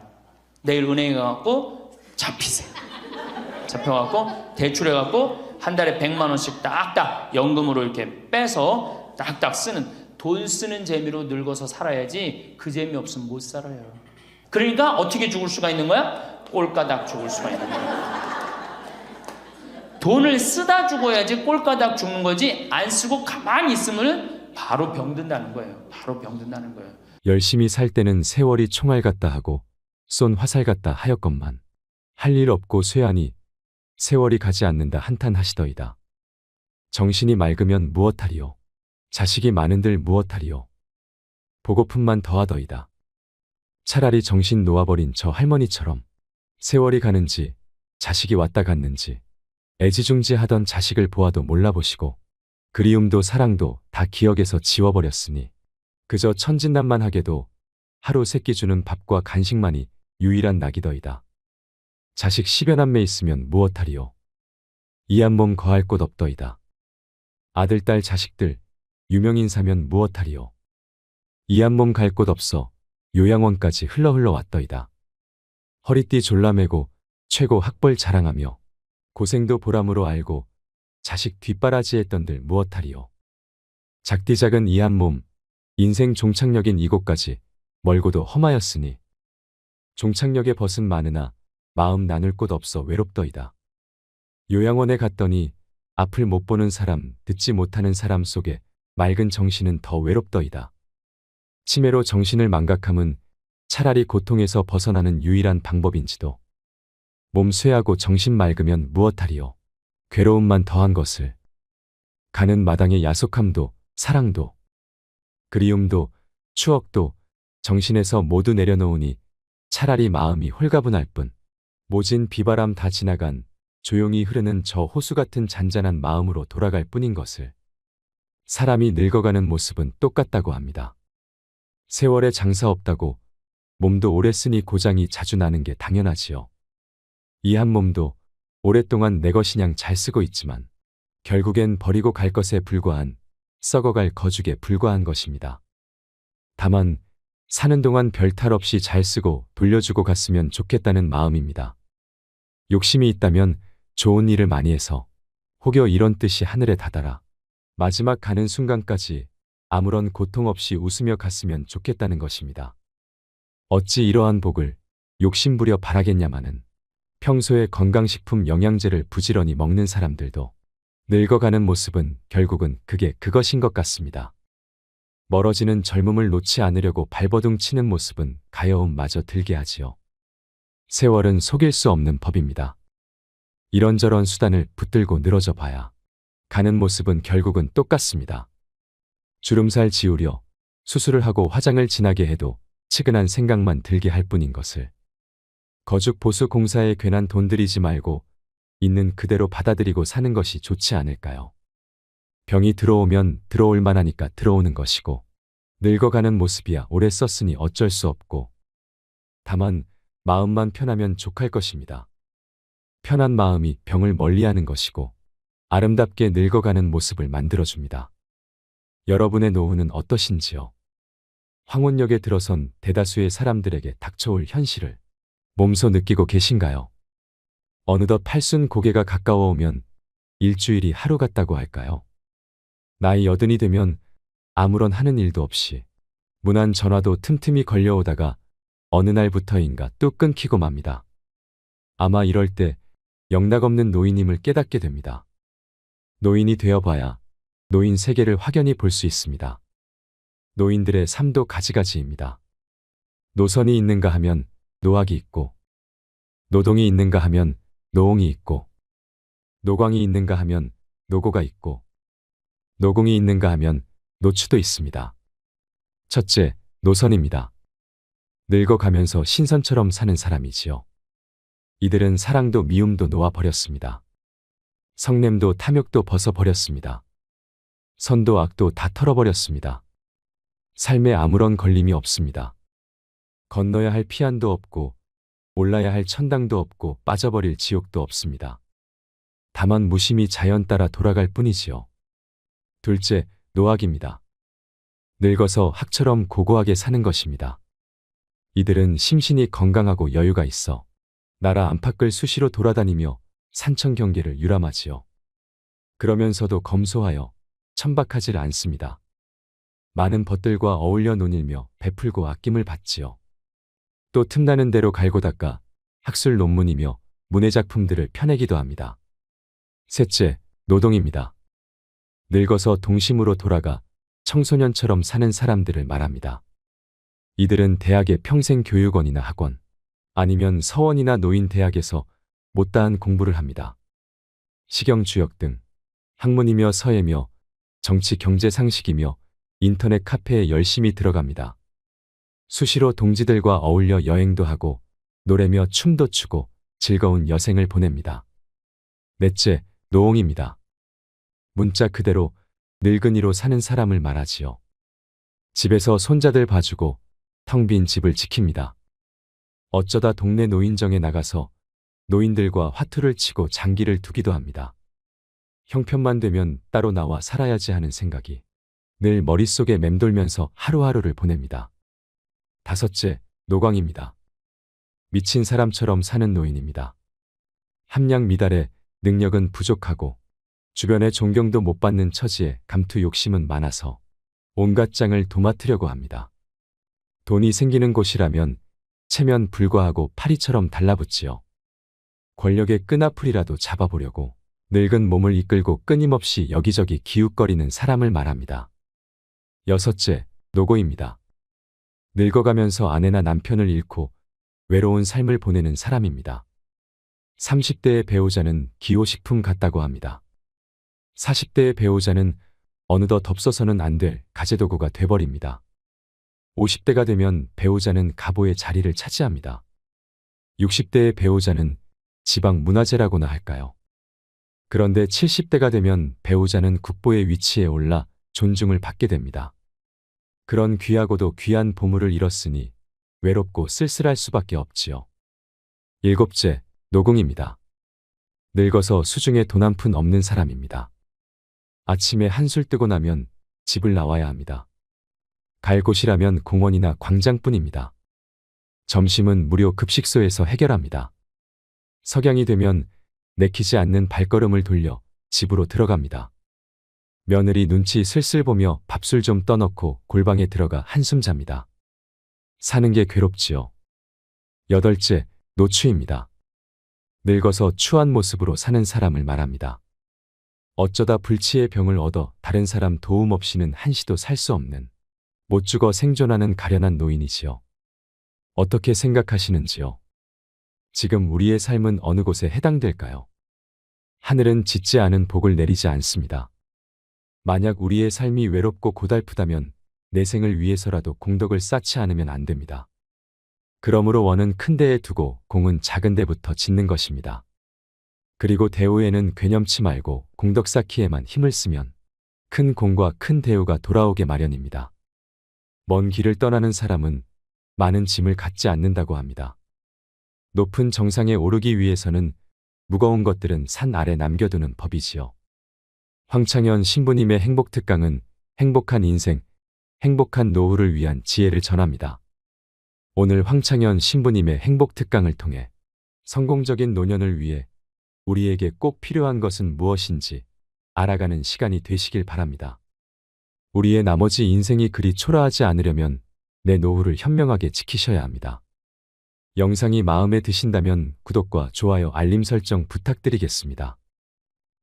내일 은행에 가갖고 잡히세요. 잡혀갖고 대출해갖고 한 달에 100만 원씩 딱딱 연금으로 이렇게 빼서 딱딱 쓰는, 돈 쓰는 재미로 늙어서 살아야지 그 재미 없으면 못 살아요. 그러니까 어떻게 죽을 수가 있는 거야? 꼴까닥 죽을 수가 있는 거야. 돈을 쓰다 죽어야지 꼴까닥 죽는 거지, 안 쓰고 가만히 있으면 바로 병든다는 거예요. 바로 병든다는 거예요. 열심히 살 때는 세월이 총알 같다 하고 쏜 화살 같다 하였건만 할 일 없고 쇠하니 세월이 가지 않는다 한탄하시더이다. 정신이 맑으면 무엇하리요? 자식이 많은들 무엇하리요? 보고품만 더하더이다. 차라리 정신 놓아버린 저 할머니처럼 세월이 가는지 자식이 왔다 갔는지 애지중지하던 자식을 보아도 몰라보시고 그리움도 사랑도 다 기억에서 지워버렸으니 그저 천진난만하게도 하루 세끼 주는 밥과 간식만이 유일한 낙이더이다. 자식 10여 남매 있으면 무엇하리요? 이 한 몸 거할 곳 없더이다. 아들, 딸, 자식들 유명인 사면 무엇하리요? 이 한 몸 갈 곳 없어 요양원까지 흘러 왔더이다. 허리띠 졸라매고 최고 학벌 자랑하며 고생도 보람으로 알고 자식 뒷바라지했던들 무엇하리요? 작디 작은 이 한 몸, 인생 종착역인 이곳까지 멀고도 험하였으니 종착역에 벗은 많으나 마음 나눌 곳 없어 외롭더이다. 요양원에 갔더니 앞을 못 보는 사람, 듣지 못하는 사람 속에 맑은 정신은 더 외롭더이다. 치매로 정신을 망각함은 차라리 고통에서 벗어나는 유일한 방법인지도. 몸 쇠하고 정신 맑으면 무엇하리요? 괴로움만 더한 것을. 가는 마당의 야속함도 사랑도 그리움도 추억도 정신에서 모두 내려놓으니 차라리 마음이 홀가분할 뿐 모진 비바람 다 지나간 조용히 흐르는 저 호수 같은 잔잔한 마음으로 돌아갈 뿐인 것을. 사람이 늙어가는 모습은 똑같다고 합니다. 세월에 장사 없다고 몸도 오래 쓰니 고장이 자주 나는 게 당연하지요. 이 한 몸도 오랫동안 내 것이냥 잘 쓰고 있지만 결국엔 버리고 갈 것에 불과한 썩어갈 거죽에 불과한 것입니다. 다만 사는 동안 별탈 없이 잘 쓰고 돌려주고 갔으면 좋겠다는 마음입니다. 욕심이 있다면 좋은 일을 많이 해서 혹여 이런 뜻이 하늘에 다다라 마지막 가는 순간까지 아무런 고통 없이 웃으며 갔으면 좋겠다는 것입니다. 어찌 이러한 복을 욕심부려 바라겠냐마는 평소에 건강식품 영양제를 부지런히 먹는 사람들도 늙어가는 모습은 결국은 그게 그것인 것 같습니다. 멀어지는 젊음을 놓지 않으려고 발버둥 치는 모습은 가여움마저 들게 하지요. 세월은 속일 수 없는 법입니다. 이런저런 수단을 붙들고 늘어져 봐야 가는 모습은 결국은 똑같습니다. 주름살 지우려 수술을 하고 화장을 진하게 해도 측은한 생각만 들게 할 뿐인 것을. 거죽 보수 공사에 괜한 돈 들이지 말고 있는 그대로 받아들이고 사는 것이 좋지 않을까요? 병이 들어오면 들어올 만하니까 들어오는 것이고 늙어가는 모습이야 오래 썼으니 어쩔 수 없고 다만 마음만 편하면 족할 것입니다. 편한 마음이 병을 멀리하는 것이고 아름답게 늙어가는 모습을 만들어줍니다. 여러분의 노후는 어떠신지요? 황혼역에 들어선 대다수의 사람들에게 닥쳐올 현실을 몸소 느끼고 계신가요? 어느덧 팔순 고개가 가까워오면 일주일이 하루 같다고 할까요? 나이 80이 되면 아무런 하는 일도 없이 무난 전화도 틈틈이 걸려오다가 어느 날부터인가 뚝 끊기고 맙니다. 아마 이럴 때 영락없는 노인임을 깨닫게 됩니다. 노인이 되어봐야 노인 세계를 확연히 볼 수 있습니다. 노인들의 삶도 가지가지입니다. 노선이 있는가 하면 노학이 있고, 노동이 있는가 하면 노옹이 있고, 노광이 있는가 하면 노고가 있고, 노궁이 있는가 하면 노추도 있습니다. 첫째, 노선입니다. 늙어가면서 신선처럼 사는 사람이지요. 이들은 사랑도 미움도 놓아버렸습니다. 성냄도 탐욕도 벗어버렸습니다. 선도 악도 다 털어버렸습니다. 삶에 아무런 걸림이 없습니다. 건너야 할 피안도 없고 올라야 할 천당도 없고 빠져버릴 지옥도 없습니다. 다만 무심히 자연 따라 돌아갈 뿐이지요. 둘째, 노학입니다. 늙어서 학처럼 고고하게 사는 것입니다. 이들은 심신이 건강하고 여유가 있어 나라 안팎을 수시로 돌아다니며 산청 경계를 유람하지요. 그러면서도 검소하여 천박하질 않습니다. 많은 벗들과 어울려 논일며 베풀고 아낌을 받지요. 또 틈나는 대로 갈고 닦아 학술 논문이며 문해작품들을 펴내기도 합니다. 셋째, 노동입니다. 늙어서 동심으로 돌아가 청소년처럼 사는 사람들을 말합니다. 이들은 대학의 평생교육원이나 학원, 아니면 서원이나 노인대학에서 못다한 공부를 합니다. 식영주역 등 학문이며 서예며 정치 경제 상식이며 인터넷 카페에 열심히 들어갑니다. 수시로 동지들과 어울려 여행도 하고 노래며 춤도 추고 즐거운 여생을 보냅니다. 넷째, 노옹입니다. 문자 그대로 늙은이로 사는 사람을 말하지요. 집에서 손자들 봐주고 텅 빈 집을 지킵니다. 어쩌다 동네 노인정에 나가서 노인들과 화투를 치고 장기를 두기도 합니다. 형편만 되면 따로 나와 살아야지 하는 생각이 늘 머릿속에 맴돌면서 하루하루를 보냅니다. 다섯째, 노광입니다. 미친 사람처럼 사는 노인입니다. 함량 미달에 능력은 부족하고 주변에 존경도 못 받는 처지에 감투 욕심은 많아서 온갖 장을 도맡으려고 합니다. 돈이 생기는 곳이라면 체면 불과하고 파리처럼 달라붙지요. 권력의 끈앞풀이라도 잡아보려고 늙은 몸을 이끌고 끊임없이 여기저기 기웃거리는 사람을 말합니다. 여섯째, 노고입니다. 늙어가면서 아내나 남편을 잃고 외로운 삶을 보내는 사람입니다. 30대의 배우자는 기호식품 같다고 합니다. 40대의 배우자는 어느덧 없어서는 안 될 가재도구가 돼버립니다. 50대가 되면 배우자는 가보의 자리를 차지합니다. 60대의 배우자는 지방 문화재라고나 할까요? 그런데 70대가 되면 배우자는 국보의 위치에 올라 존중을 받게 됩니다. 그런 귀하고도 귀한 보물을 잃었으니 외롭고 쓸쓸할 수밖에 없지요. 일곱째, 노궁입니다. 늙어서 수중에 돈 한 푼 없는 사람입니다. 아침에 한술 뜨고 나면 집을 나와야 합니다. 갈 곳이라면 공원이나 광장뿐입니다. 점심은 무료 급식소에서 해결합니다. 석양이 되면 내키지 않는 발걸음을 돌려 집으로 들어갑니다. 며느리 눈치 슬슬 보며 밥술 좀 떠넣고 골방에 들어가 한숨 잡니다. 사는 게 괴롭지요. 여덟째, 노추입니다. 늙어서 추한 모습으로 사는 사람을 말합니다. 어쩌다 불치의 병을 얻어 다른 사람 도움 없이는 한시도 살 수 없는 못 죽어 생존하는 가련한 노인이지요. 어떻게 생각하시는지요? 지금 우리의 삶은 어느 곳에 해당될까요? 하늘은 짓지 않은 복을 내리지 않습니다. 만약 우리의 삶이 외롭고 고달프다면 내 생을 위해서라도 공덕을 쌓지 않으면 안 됩니다. 그러므로 원은 큰 데에 두고 공은 작은 데부터 짓는 것입니다. 그리고 대우에는 괴념치 말고 공덕 쌓기에만 힘을 쓰면 큰 공과 큰 대우가 돌아오게 마련입니다. 먼 길을 떠나는 사람은 많은 짐을 갖지 않는다고 합니다. 높은 정상에 오르기 위해서는 무거운 것들은 산 아래 남겨두는 법이지요. 황창현 신부님의 행복특강은 행복한 인생, 행복한 노후를 위한 지혜를 전합니다. 오늘 황창현 신부님의 행복 특강을 통해 성공적인 노년을 위해 우리에게 꼭 필요한 것은 무엇인지 알아가는 시간이 되시길 바랍니다. 우리의 나머지 인생이 그리 초라하지 않으려면 내 노후를 현명하게 지키셔야 합니다. 영상이 마음에 드신다면 구독과 좋아요, 알림 설정 부탁드리겠습니다.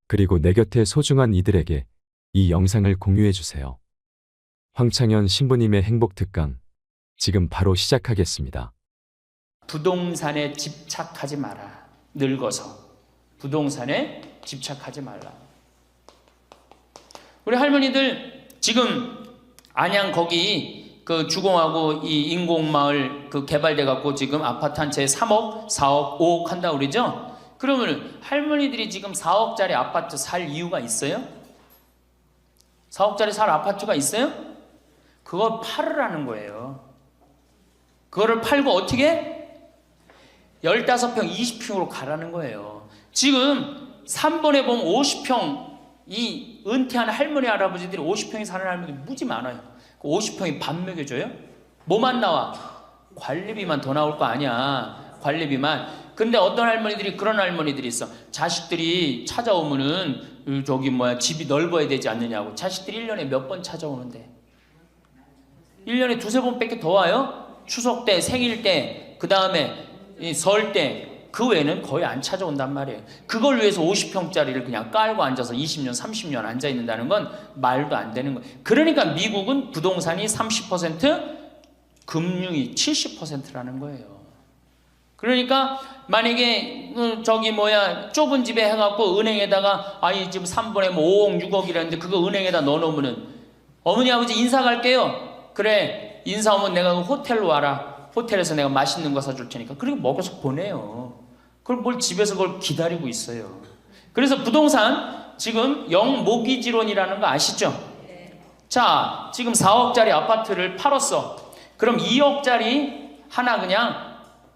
그리고 내 곁에 소중한 이들에게 이 영상을 공유해 주세요. 황창현 신부님의 행복 특강 지금 바로 시작하겠습니다. 부동산에 집착하지 마라. 늙어서 부동산에 집착하지 말라. 우리 할머니들 지금 안양 거기 그 주공하고 이 인공마을 그 개발돼 갖고 지금 아파트 한 채 3억, 4억, 5억 한다 그러죠? 그러면 할머니들이 지금 4억짜리 아파트 살 이유가 있어요? 4억짜리 살 아파트가 있어요? 그걸 팔으라는 거예요. 그거를 팔고 어떻게? 15평, 20평으로 가라는 거예요. 지금 3번에 보면 50평, 이 은퇴한 할머니, 할아버지들이 50평에 사는 할머니들이 무지 많아요. 그 50평이 밥 먹여줘요? 뭐만 나와? 관리비만 더 나올 거 아니야. 관리비만. 근데 어떤 할머니들이 그런 할머니들이 있어. 자식들이 찾아오면은 집이 넓어야 되지 않느냐고. 자식들이 1년에 몇 번 찾아오는데. 1년에 두세 번밖에 더 와요? 추석 때, 생일 때, 그 다음에 설 때, 그 외에는 거의 안 찾아온단 말이에요. 그걸 위해서 50평짜리를 그냥 깔고 앉아서 20년, 30년 앉아 있는다는 건 말도 안 되는 거예요. 그러니까 미국은 부동산이 30%, 금융이 70%라는 거예요. 그러니까 만약에 좁은 집에 해갖고 은행에다가 이 집 3번에 5억, 6억이라는데 그거 은행에다 넣어놓으면은 어머니, 아버지 인사 갈게요. 그래, 인사 오면 내가 그 호텔로 와라. 호텔에서 내가 맛있는 거 사줄 테니까. 그리고 먹여서 보내요. 그걸 뭘 집에서 그걸 기다리고 있어요. 그래서 부동산 지금 영모기지론이라는 거 아시죠? 자, 지금 4억짜리 아파트를 팔았어. 그럼 2억짜리 하나 그냥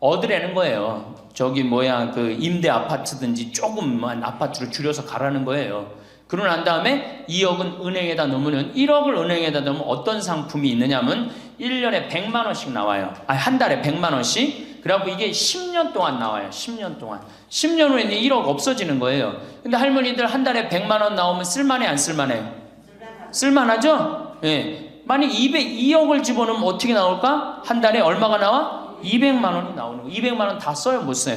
얻으라는 거예요. 그 임대 아파트든지 조금만 아파트를 줄여서 가라는 거예요. 그러고 난 다음에 2억은 은행에다 넣으면 1억을 은행에다 넣으면 어떤 상품이 있느냐면 1년에 100만 원씩 나와요. 한 달에 100만 원씩. 그래갖고 이게 10년 동안 나와요. 10년 동안. 10년 후에 1억 없어지는 거예요. 근데 할머니들 한 달에 100만 원 나오면 쓸만해, 안 쓸만해요? 쓸만하죠? 예. 만약 2억을 집어넣으면 어떻게 나올까? 한 달에 얼마가 나와? 200만 원이 나오는 거예요. 200만 원 다 써요? 못 써요?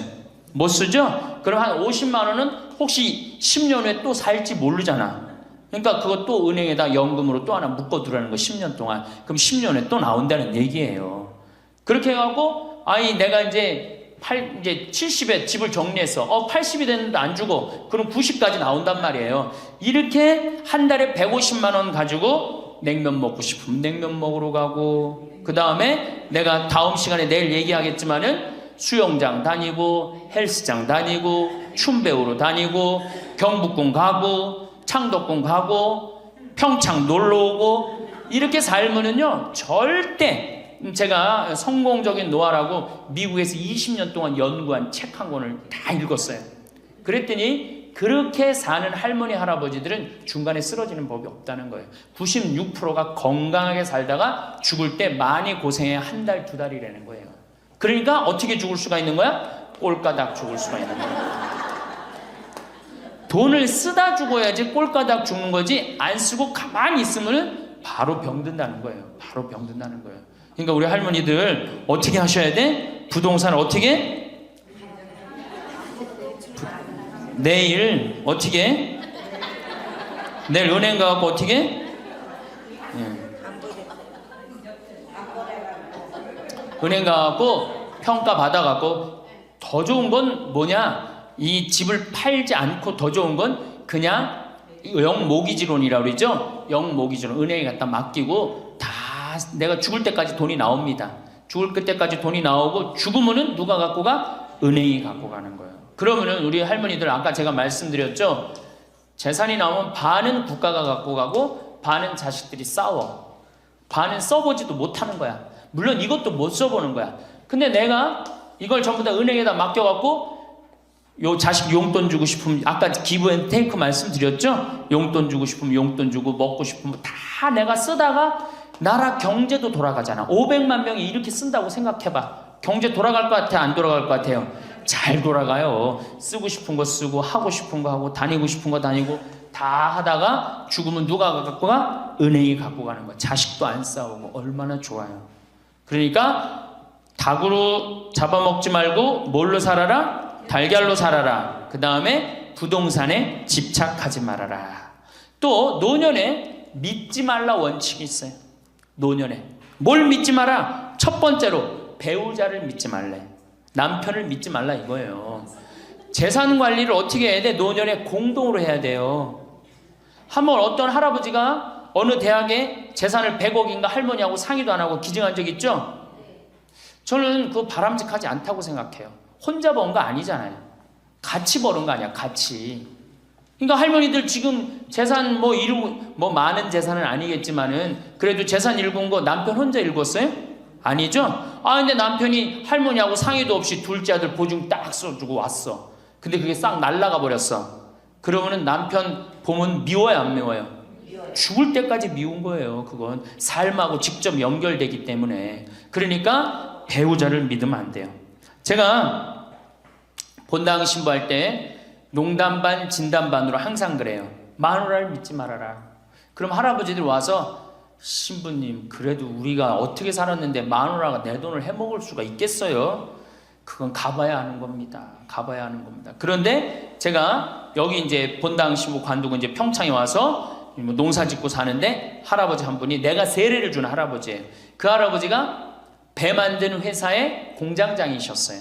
못 쓰죠? 그럼 한 50만 원은 혹시 10년 후에 또 살지 모르잖아. 그러니까 그것도 은행에다 연금으로 또 하나 묶어두라는 거 10년 동안. 그럼 10년 후에 또 나온다는 얘기예요. 그렇게 해갖고 내가 이제 70에 집을 정리해서 80이 됐는데 안 주고 그럼 90까지 나온단 말이에요. 이렇게 한 달에 150만 원 가지고 냉면 먹고 싶으면 냉면 먹으러 가고, 그 다음에 내가 다음 시간에 내일 얘기하겠지만은 수영장 다니고 헬스장 다니고 춤 배우러 다니고 경복궁 가고 창덕궁 가고 평창 놀러 오고 이렇게 살면은요 절대, 제가 성공적인 노화라고 미국에서 20년 동안 연구한 책 한 권을 다 읽었어요. 그랬더니 그렇게 사는 할머니, 할아버지들은 중간에 쓰러지는 법이 없다는 거예요. 96%가 건강하게 살다가 죽을 때 많이 고생해야 한 달, 두 달이라는 거예요. 그러니까 어떻게 죽을 수가 있는 거야? 꼴까닥 죽을 수가 있는 거야. 돈을 쓰다 죽어야지 꼴까닥 죽는 거지, 안 쓰고 가만히 있으면 바로 병든다는 거예요. 바로 병든다는 거예요. 그러니까 우리 할머니들 어떻게 하셔야 돼? 부동산을 어떻게? 내일 어떻게? 내일 은행 가갖고 어떻게? 은행 가갖고 평가 받아갖고 더 좋은 건 뭐냐? 이 집을 팔지 않고 더 좋은 건 그냥 영모기지론이라고 그러죠? 영모기지론. 은행에 갖다 맡기고 다 내가 죽을 때까지 돈이 나옵니다. 죽을 때까지 돈이 나오고 죽으면은 누가 갖고 가? 은행이 갖고 가는 거예요. 그러면은 우리 할머니들 아까 제가 말씀드렸죠? 재산이 나오면 반은 국가가 갖고 가고 반은 자식들이 싸워. 반은 써보지도 못하는 거야. 물론 이것도 못 써보는 거야. 근데 내가 이걸 전부 다 은행에다 맡겨갖고 요 자식 용돈 주고 싶으면 아까 기브앤테이크 말씀드렸죠? 용돈 주고 싶으면 용돈 주고 먹고 싶으면 다 내가 쓰다가 나라 경제도 돌아가잖아. 500만 명이 이렇게 쓴다고 생각해봐. 경제 돌아갈 것 같아? 안 돌아갈 것 같아요? 잘 돌아가요. 쓰고 싶은 거 쓰고 하고 싶은 거 하고 다니고 싶은 거 다니고 다 하다가 죽으면 누가 갖고 가? 은행이 갖고 가는 거야. 자식도 안 싸우고 얼마나 좋아요. 그러니까 닭으로 잡아먹지 말고 뭘로 살아라? 달걀로 살아라. 그 다음에 부동산에 집착하지 말아라. 또 노년에 믿지 말라 원칙이 있어요. 노년에 뭘 믿지 마라? 첫 번째로 배우자를 믿지 말래. 남편을 믿지 말라 이거예요. 재산 관리를 어떻게 해야 돼? 노년에 공동으로 해야 돼요. 한번 어떤 할아버지가 어느 대학에 재산을 100억인가 할머니하고 상의도 안 하고 기증한 적 있죠? 저는 그거 바람직하지 않다고 생각해요. 혼자 번 거 아니잖아요. 같이 버는 거 아니야, 같이. 그러니까 할머니들 지금 재산 뭐 많은 재산은 아니겠지만은 그래도 재산 읽은 거 남편 혼자 읽었어요? 아니죠? 근데 남편이 할머니하고 상의도 없이 둘째 아들 보증 딱 써주고 왔어. 근데 그게 싹 날라가 버렸어. 그러면은 남편 보면 미워요, 안 미워요? 죽을 때까지 미운 거예요. 그건 삶하고 직접 연결되기 때문에. 그러니까 배우자를 믿으면 안 돼요. 제가 본당 신부할 때 농담 반 진담 반으로 항상 그래요. 마누라를 믿지 말아라. 그럼 할아버지들 와서 신부님 그래도 우리가 어떻게 살았는데 마누라가 내 돈을 해먹을 수가 있겠어요? 그건 가봐야 하는 겁니다. 가봐야 하는 겁니다. 그런데 제가 여기 이제 본당 신부 관두고 이제 평창에 와서 농사 짓고 사는데 할아버지 한 분이 내가 세례를 준 할아버지예요. 그 할아버지가 배 만드는 회사의 공장장이셨어요.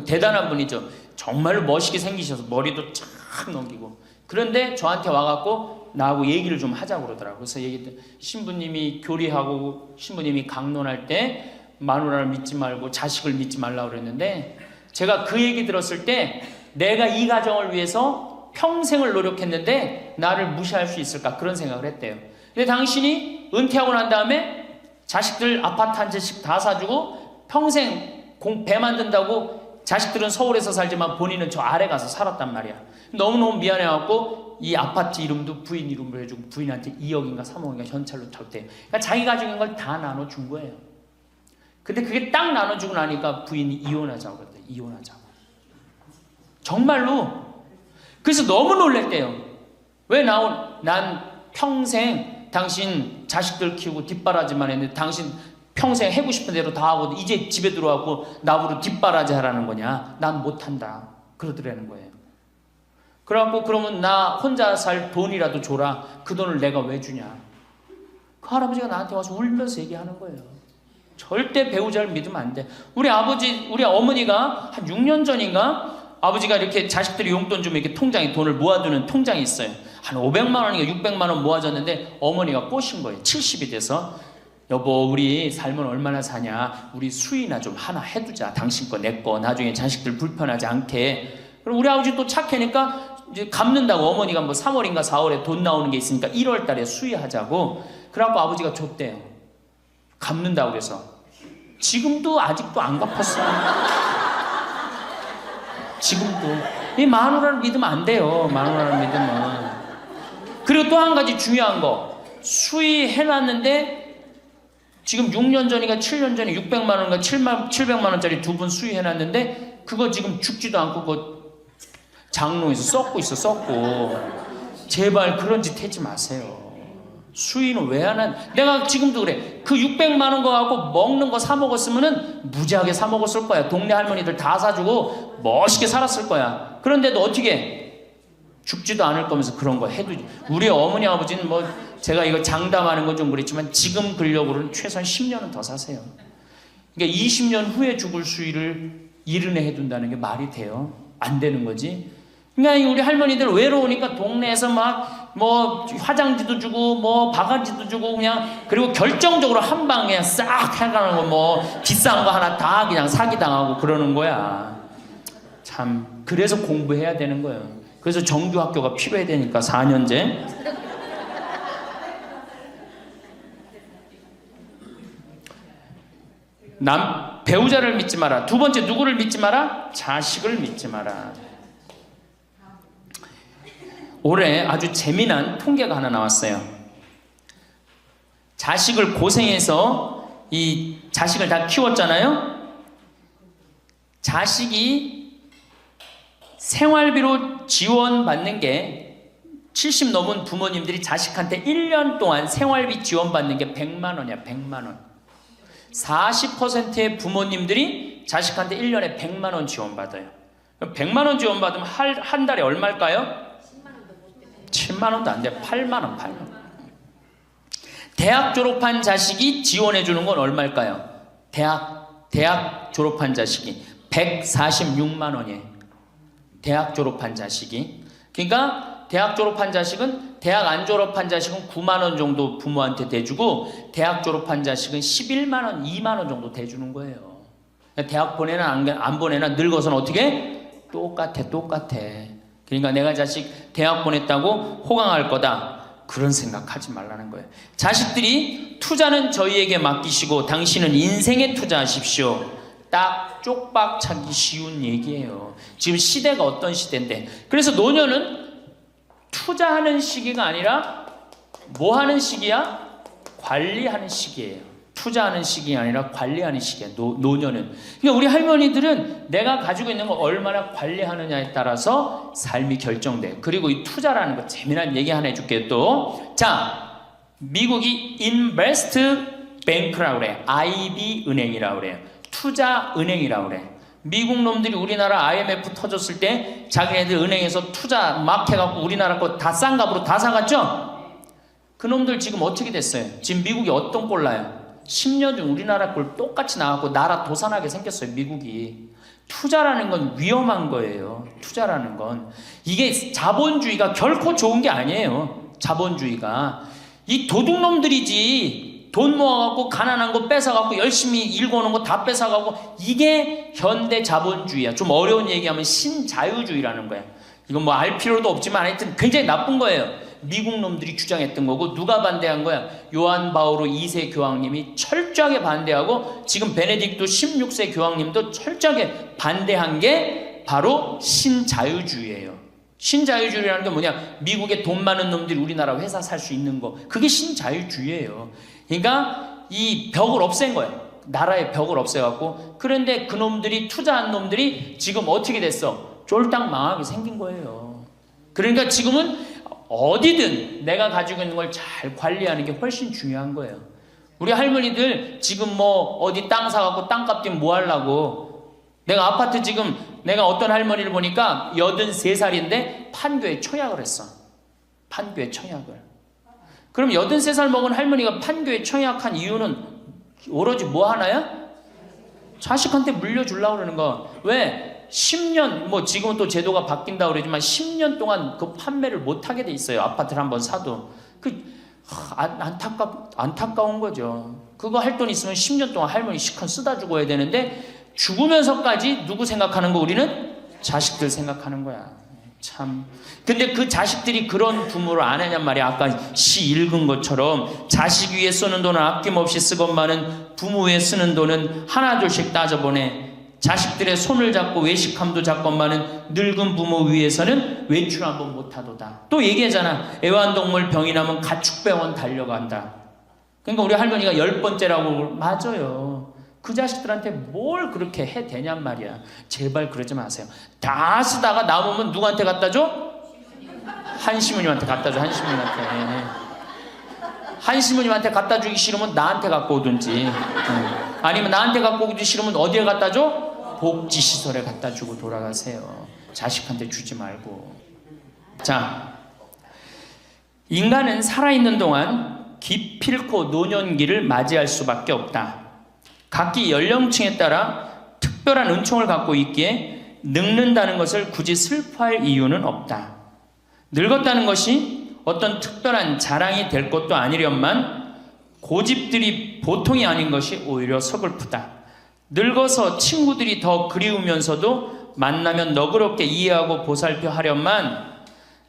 대단한 분이죠. 정말로 멋있게 생기셔서 머리도 쫙 넘기고. 그런데 저한테 와갖고 나하고 얘기를 좀 하자고 그러더라고요. 그래서 얘기했더니 신부님이 교리하고 신부님이 강론할 때 마누라를 믿지 말고 자식을 믿지 말라고 그랬는데 제가 그 얘기 들었을 때 내가 이 가정을 위해서 평생을 노력했는데 나를 무시할 수 있을까 그런 생각을 했대요. 근데 당신이 은퇴하고 난 다음에 자식들 아파트 한 채씩 다 사주고 평생 배 만든다고 자식들은 서울에서 살지만 본인은 저 아래 가서 살았단 말이야. 너무너무 미안해갖고 이 아파트 이름도 부인 이름으로 해주고 부인한테 2억인가 3억인가 현찰로 줬대요. 그러니까 자기 가족인 걸 다 나눠준 거예요. 근데 그게 딱 나눠주고 나니까 부인이 이혼하자고 그랬대요. 이혼하자고. 정말로. 그래서 너무 놀랬대요. 왜 난 평생 당신 자식들 키우고 뒷바라지만 했는데 당신 평생 해고 싶은 대로 다 하고 이제 집에 들어와고 나보고 뒷바라지 하라는 거냐? 난 못한다. 그러더라는 거예요. 그래갖고 그러면 나 혼자 살 돈이라도 줘라. 그 돈을 내가 왜 주냐? 그 할아버지가 나한테 와서 울면서 얘기하는 거예요. 절대 배우자를 믿으면 안 돼. 우리 어머니가 한 6년 전인가 아버지가 이렇게 자식들이 용돈 주면 이렇게 통장에 돈을 모아두는 통장이 있어요. 한 500만 원인가 600만 원 모아졌는데 어머니가 꼬신 거예요. 70이 돼서 여보 우리 살면 얼마나 사냐. 우리 수의나 좀 하나 해두자. 당신 거 내 거 나중에 자식들 불편하지 않게. 그럼 우리 아버지 또 착하니까 이제 갚는다고 어머니가 뭐 3월인가 4월에 돈 나오는 게 있으니까 1월 달에 수의하자고. 그래갖고 아버지가 줬대요. 갚는다고 그래서. 지금도 아직도 안 갚았어요. 지금도. 이 마누라를 믿으면 안 돼요. 마누라를 믿으면. 그리고 또 한 가지 중요한 거. 수의해놨는데 지금 6년 전인가 7년 전에 600만 원인가 700만 원짜리 두 분 수의해놨는데 그거 지금 죽지도 않고 그거 장롱에서 썩고 있어. 썩고. 제발 그런 짓 하지 마세요. 수의는 왜 안 한? 내가 지금도 그래. 그 600만 원 거 갖고 먹는 거 사 먹었으면은 무지하게 사 먹었을 거야. 동네 할머니들 다 사주고 멋있게 살았을 거야. 그런데도 어떻게 죽지도 않을 거면서 그런 거 해도. 우리 어머니 아버지는 뭐 제가 이거 장담하는 건 좀 그렇지만 지금 근력으로는 최소한 10년은 더 사세요. 그러니까 20년 후에 죽을 수의를 이른해 해둔다는 게 말이 돼요? 안 되는 거지. 그러니까 우리 할머니들 외로우니까 동네에서 막 뭐 화장지도 주고 뭐 바가지도 주고 그냥. 그리고 결정적으로 한 방에 그냥 싹 해가는 거 뭐 비싼 거 하나 다 그냥 사기당하고 그러는 거야. 참 그래서 공부해야 되는 거예요. 그래서 정규학교가 필요해야 되니까 4년제. 배우자를 믿지 마라. 두 번째 누구를 믿지 마라? 자식을 믿지 마라. 올해 아주 재미난 통계가 하나 나왔어요. 자식을 고생해서 이 자식을 다 키웠잖아요. 자식이 생활비로 지원받는 게 70 넘은 부모님들이 자식한테 1년 동안 생활비 지원받는 게 100만 원이야. 100만 원. 40%의 부모님들이 자식한테 1년에 100만 원 지원받아요. 100만 원 지원받으면 한 달에 얼마일까요? 7만 원도 안 돼. 8만 원, 8만 원. 대학 졸업한 자식이 지원해 주는 건 얼마일까요? 대학 졸업한 자식이 146만 원이에요. 대학 졸업한 자식이. 그러니까 대학 졸업한 자식은, 대학 안 졸업한 자식은 9만 원 정도 부모한테 대주고, 대학 졸업한 자식은 11만 원, 2만 원 정도 대주는 거예요. 대학 보내나 안 보내나 늙어서는 어떻게? 똑같아. 그러니까 내가 자식 대학 보냈다고 호강할 거다, 그런 생각하지 말라는 거예요. 자식들이 투자는 저희에게 맡기시고 당신은 인생에 투자하십시오. 딱 쪽박 차기 쉬운 얘기예요. 지금 시대가 어떤 시대인데. 그래서 노년은 투자하는 시기가 아니라 뭐 하는 시기야? 관리하는 시기예요. 투자하는 시기가 아니라 관리하는 시기야. 노년은. 그러니까 우리 할머니들은 내가 가지고 있는 거 얼마나 관리하느냐에 따라서 삶이 결정돼. 그리고 이 투자라는 거 재미난 얘기 하나 해줄게요. 또 자, 미국이 Invest Bank라고 그래. IB 은행이라고 그래요. 투자 은행이라고 그래. 미국 놈들이 우리나라 IMF 터졌을 때 자기네들 은행에서 투자 막 해갖고 우리나라 거 다 싼 값으로 다 사갔죠? 그 놈들 지금 어떻게 됐어요? 지금 미국이 어떤 꼴 나요? 10년 전 우리나라 꼴 똑같이 나왔고 나라 도산하게 생겼어요. 미국이. 투자라는 건 위험한 거예요. 투자라는 건. 이게 자본주의가 결코 좋은 게 아니에요. 자본주의가. 이 도둑놈들이지. 돈 모아갖고 가난한 거 뺏어갖고 열심히 일궈놓은 거 다 뺏어가고, 이게 현대 자본주의야. 좀 어려운 얘기하면 신자유주의라는 거야. 이건 뭐 알 필요도 없지만 하여튼 굉장히 나쁜 거예요. 미국 놈들이 주장했던 거고. 누가 반대한 거야? 요한 바오로 2세 교황님이 철저하게 반대하고, 지금 베네딕토 16세 교황님도 철저하게 반대한 게 바로 신자유주의예요. 신자유주의라는 게 뭐냐? 미국에 돈 많은 놈들이 우리나라 회사 살 수 있는 거. 그게 신자유주의예요. 그러니까 이 벽을 없앤 거예요. 나라의 벽을 없애갖고. 그런데 그 놈들이, 투자한 놈들이 지금 어떻게 됐어? 쫄딱 망하게 생긴 거예요. 그러니까 지금은 어디든 내가 가지고 있는 걸 잘 관리하는 게 훨씬 중요한 거예요. 우리 할머니들 지금 뭐 어디 땅 사갖고 땅값 뛰면 뭐 하려고. 내가 아파트 지금, 내가 어떤 할머니를 보니까 83살인데 판교에 청약을 했어. 판교에 청약을. 그럼 83살 먹은 할머니가 판교에 청약한 이유는 오로지 뭐 하나야? 자식한테 물려주려고 그러는 거. 왜? 10년, 뭐 지금은 또 제도가 바뀐다고 그러지만 10년 동안 그 판매를 못하게 돼 있어요. 아파트를 한번 사도. 안타까운 거죠. 그거 할 돈 있으면 10년 동안 할머니 시큰 쓰다 죽어야 되는데, 죽으면서까지 누구 생각하는 거? 우리는 자식들 생각하는 거야. 참. 근데 그 자식들이 그런 부모를 안 하냔 말이야. 아까 시 읽은 것처럼 자식 위에 쓰는 돈은 아낌없이 쓰건만은 부모 위에 쓰는 돈은 하나둘씩 따져보내. 자식들의 손을 잡고 외식함도 잡건만은 늙은 부모 위해서는 외출 한번 못하도다. 또 얘기하잖아. 애완동물 병이 나면 가축병원 달려간다. 그러니까 우리 할머니가 10번째라고. 맞아요. 그 자식들한테 뭘 그렇게 해 되냔 말이야. 제발 그러지 마세요. 다 쓰다가 남으면 누구한테 갖다 줘? 한시모님한테 갖다 줘. 한시모님한테 갖다 주기 싫으면 나한테 갖고 오든지, 아니면 나한테 갖고 오기 싫으면 어디에 갖다 줘? 복지시설에 갖다 주고 돌아가세요. 자식한테 주지 말고. 자, 인간은 살아있는 동안 기필코 노년기를 맞이할 수밖에 없다. 각기 연령층에 따라 특별한 은총을 갖고 있기에 늙는다는 것을 굳이 슬퍼할 이유는 없다. 늙었다는 것이 어떤 특별한 자랑이 될 것도 아니련만 고집들이 보통이 아닌 것이 오히려 서글프다. 늙어서 친구들이 더 그리우면서도 만나면 너그럽게 이해하고 보살펴 하련만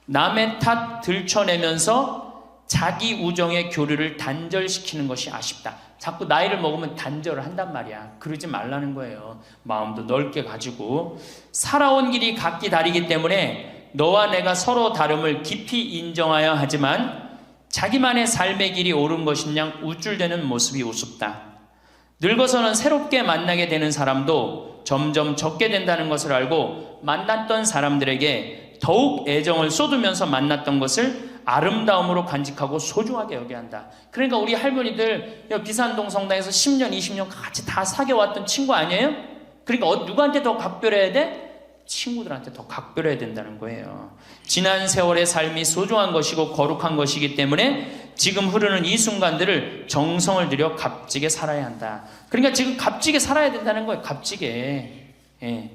남의 탓 들춰내면서 자기 우정의 교류를 단절시키는 것이 아쉽다. 자꾸 나이를 먹으면 단절을 한단 말이야. 그러지 말라는 거예요. 마음도 넓게 가지고. 살아온 길이 각기 다르기 때문에 너와 내가 서로 다름을 깊이 인정하여 하지만 자기만의 삶의 길이 옳은 것인 양 우쭐대는 모습이 우습다. 늙어서는 새롭게 만나게 되는 사람도 점점 적게 된다는 것을 알고 만났던 사람들에게 더욱 애정을 쏟으면서 만났던 것을 아름다움으로 간직하고 소중하게 여겨야 한다. 그러니까 우리 할머니들 비산동 성당에서 10년, 20년 같이 다 사귀어왔던 친구 아니에요? 그러니까 누구한테 더 각별해야 돼? 친구들한테 더 각별해야 된다는 거예요. 지난 세월의 삶이 소중한 것이고 거룩한 것이기 때문에 지금 흐르는 이 순간들을 정성을 들여 값지게 살아야 한다. 그러니까 지금 값지게 살아야 된다는 거예요. 값지게. 예.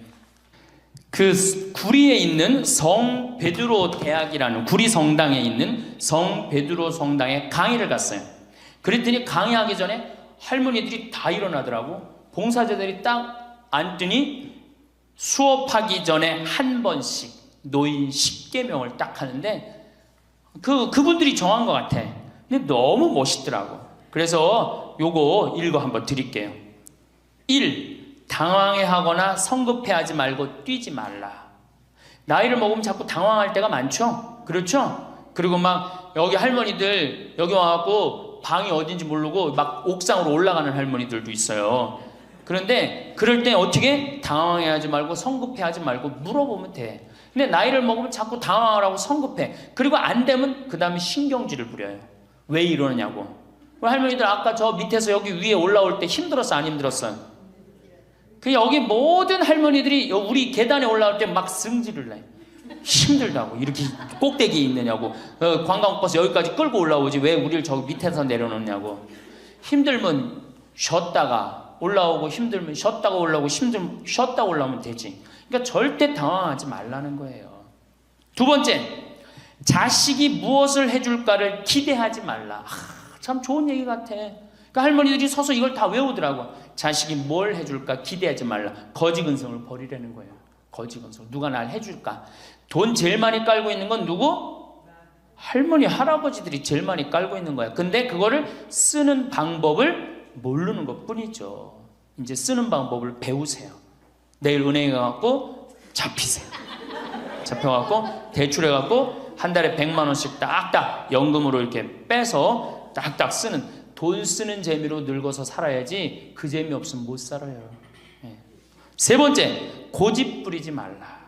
그 구리에 있는 성 베드로 대학이라는 구리 성당에 있는 성 베드로 성당에 강의를 갔어요. 그랬더니 강의하기 전에 할머니들이 다 일어나더라고. 봉사자들이 딱 앉더니 수업하기 전에 한 번씩 노인 10계명을 딱 하는데 그분들이 정한 것 같아. 근데 너무 멋있더라고. 그래서 요거 읽어 한번 드릴게요. 1. 당황해하거나 성급해하지 말고 뛰지 말라. 나이를 먹으면 자꾸 당황할 때가 많죠. 그렇죠? 그리고 막 여기 할머니들 여기 와갖고 방이 어딘지 모르고 막 옥상으로 올라가는 할머니들도 있어요. 그런데 그럴 때 어떻게 당황해하지 말고 성급해하지 말고 물어보면 돼. 근데 나이를 먹으면 자꾸 당황하라고 성급해. 그리고 안 되면 그 다음에 신경질을 부려요. 왜 이러느냐고. 할머니들 아까 저 밑에서 여기 위에 올라올 때 힘들었어 안 힘들었어요? 그 여기 모든 할머니들이 우리 계단에 올라올 때 막 승질을 내. 힘들다고. 이렇게 꼭대기에 있느냐고. 관광버스 여기까지 끌고 올라오지 왜 우리를 저기 밑에서 내려놓냐고. 힘들면 쉬었다가 올라오고 힘들면 쉬었다가 올라오고 힘들면 쉬었다가 올라오면 되지. 그러니까 절대 당황하지 말라는 거예요. 두 번째, 자식이 무엇을 해줄까를 기대하지 말라. 참 좋은 얘기 같아. 그러니까 할머니들이 서서 이걸 다 외우더라고. 자식이 뭘 해줄까 기대하지 말라. 거지근성을 버리라는 거예요. 거지근성. 누가 날 해줄까. 돈 제일 많이 깔고 있는 건 누구? 할머니 할아버지들이 제일 많이 깔고 있는 거야. 근데 그거를 쓰는 방법을 모르는 것 뿐이죠. 이제 쓰는 방법을 배우세요. 내일 은행에 가갖고 잡히세요. 잡혀갖고 대출해갖고 한 달에 100만 원씩 딱딱 연금으로 이렇게 빼서 딱딱 쓰는, 돈 쓰는 재미로 늙어서 살아야지 그 재미 없으면 못 살아요. 네. 세 번째, 고집 부리지 말라.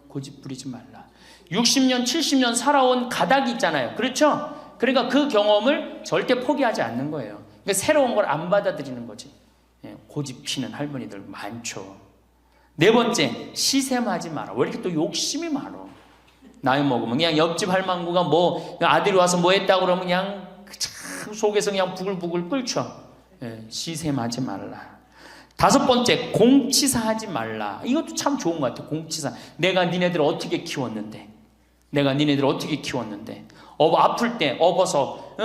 고집 부리지 말라. 60년 70년 살아온 가닥이 있잖아요. 그렇죠? 그러니까 그 경험을 절대 포기하지 않는 거예요. 그러니까 새로운 걸 안 받아들이는 거지. 네. 고집 피는 할머니들 많죠. 네 번째, 시샘하지 마라. 왜 이렇게 또 욕심이 많아? 나이 먹으면 그냥 옆집 할망구가 뭐 아들이 와서 뭐 했다고 그러면 그냥 참 속에서 그냥 부글부글 끓죠. 예, 시샘하지 말라. 다섯 번째, 공치사하지 말라. 이것도 참 좋은 것 같아. 공치사. 내가 니네들 어떻게 키웠는데, 내가 니네들 어떻게 키웠는데, 아플 때 업어서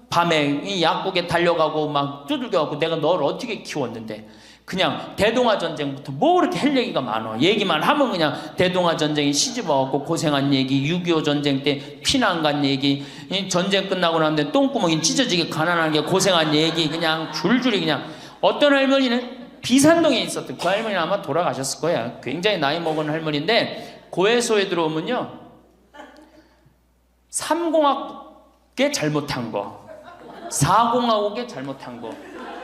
밤에 이 약국에 달려가고 막 두들겨가고 내가 너를 어떻게 키웠는데, 그냥 대동아 전쟁부터 뭐 이렇게 할 얘기가 많아. 얘기만 하면 그냥 대동아 전쟁이 시집와갖고 고생한 얘기, 6.25 전쟁 때 피난 간 얘기, 전쟁 끝나고 나는데 똥구멍이 찢어지게 가난하게 고생한 얘기, 그냥 줄줄이 그냥. 어떤 할머니는 비산동에 있었던 그 할머니는 아마 돌아가셨을 거야. 굉장히 나이 먹은 할머니인데 고해소에 들어오면요, 3공학에 잘못한 거, 4공학에 잘못한 거,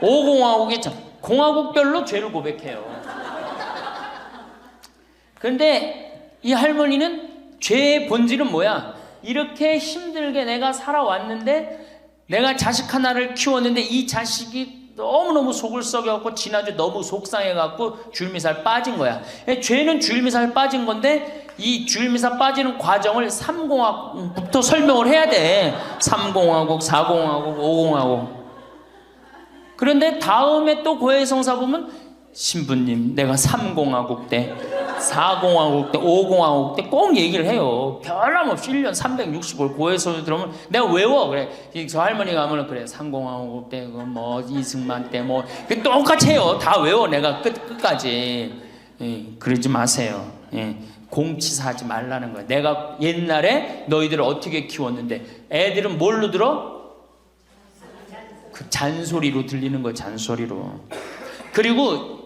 5공학에 공화국별로 죄를 고백해요. 그런데 이 할머니는 죄의 본질은 뭐야? 이렇게 힘들게 내가 살아왔는데, 내가 자식 하나를 키웠는데 이 자식이 너무너무 속을 썩여갖고 지난주 너무 속상해갖고 줄미살 빠진 거야. 죄는 줄미살 빠진 건데 이 줄미살 빠지는 과정을 3공화국부터 설명을 해야 돼. 3공화국, 4공화국, 5공화국. 그런데 다음에 또 고해성사 보면 신부님 내가 3공화국 때 4공화국 때 5공화국 때 꼭 얘기를 해요. 변함없이 1년 365일 고해성사 들어오면 내가 외워. 그래, 저 할머니가 하면 그래 3공화국 때 뭐 이승만 때 뭐 똑같이 해요. 다 외워. 내가 끝까지. 예, 그러지 마세요. 예, 공치사하지 말라는 거야. 내가 옛날에 너희들을 어떻게 키웠는데, 애들은 뭘로 들어? 그 잔소리로 들리는 거예요. 잔소리로. 그리고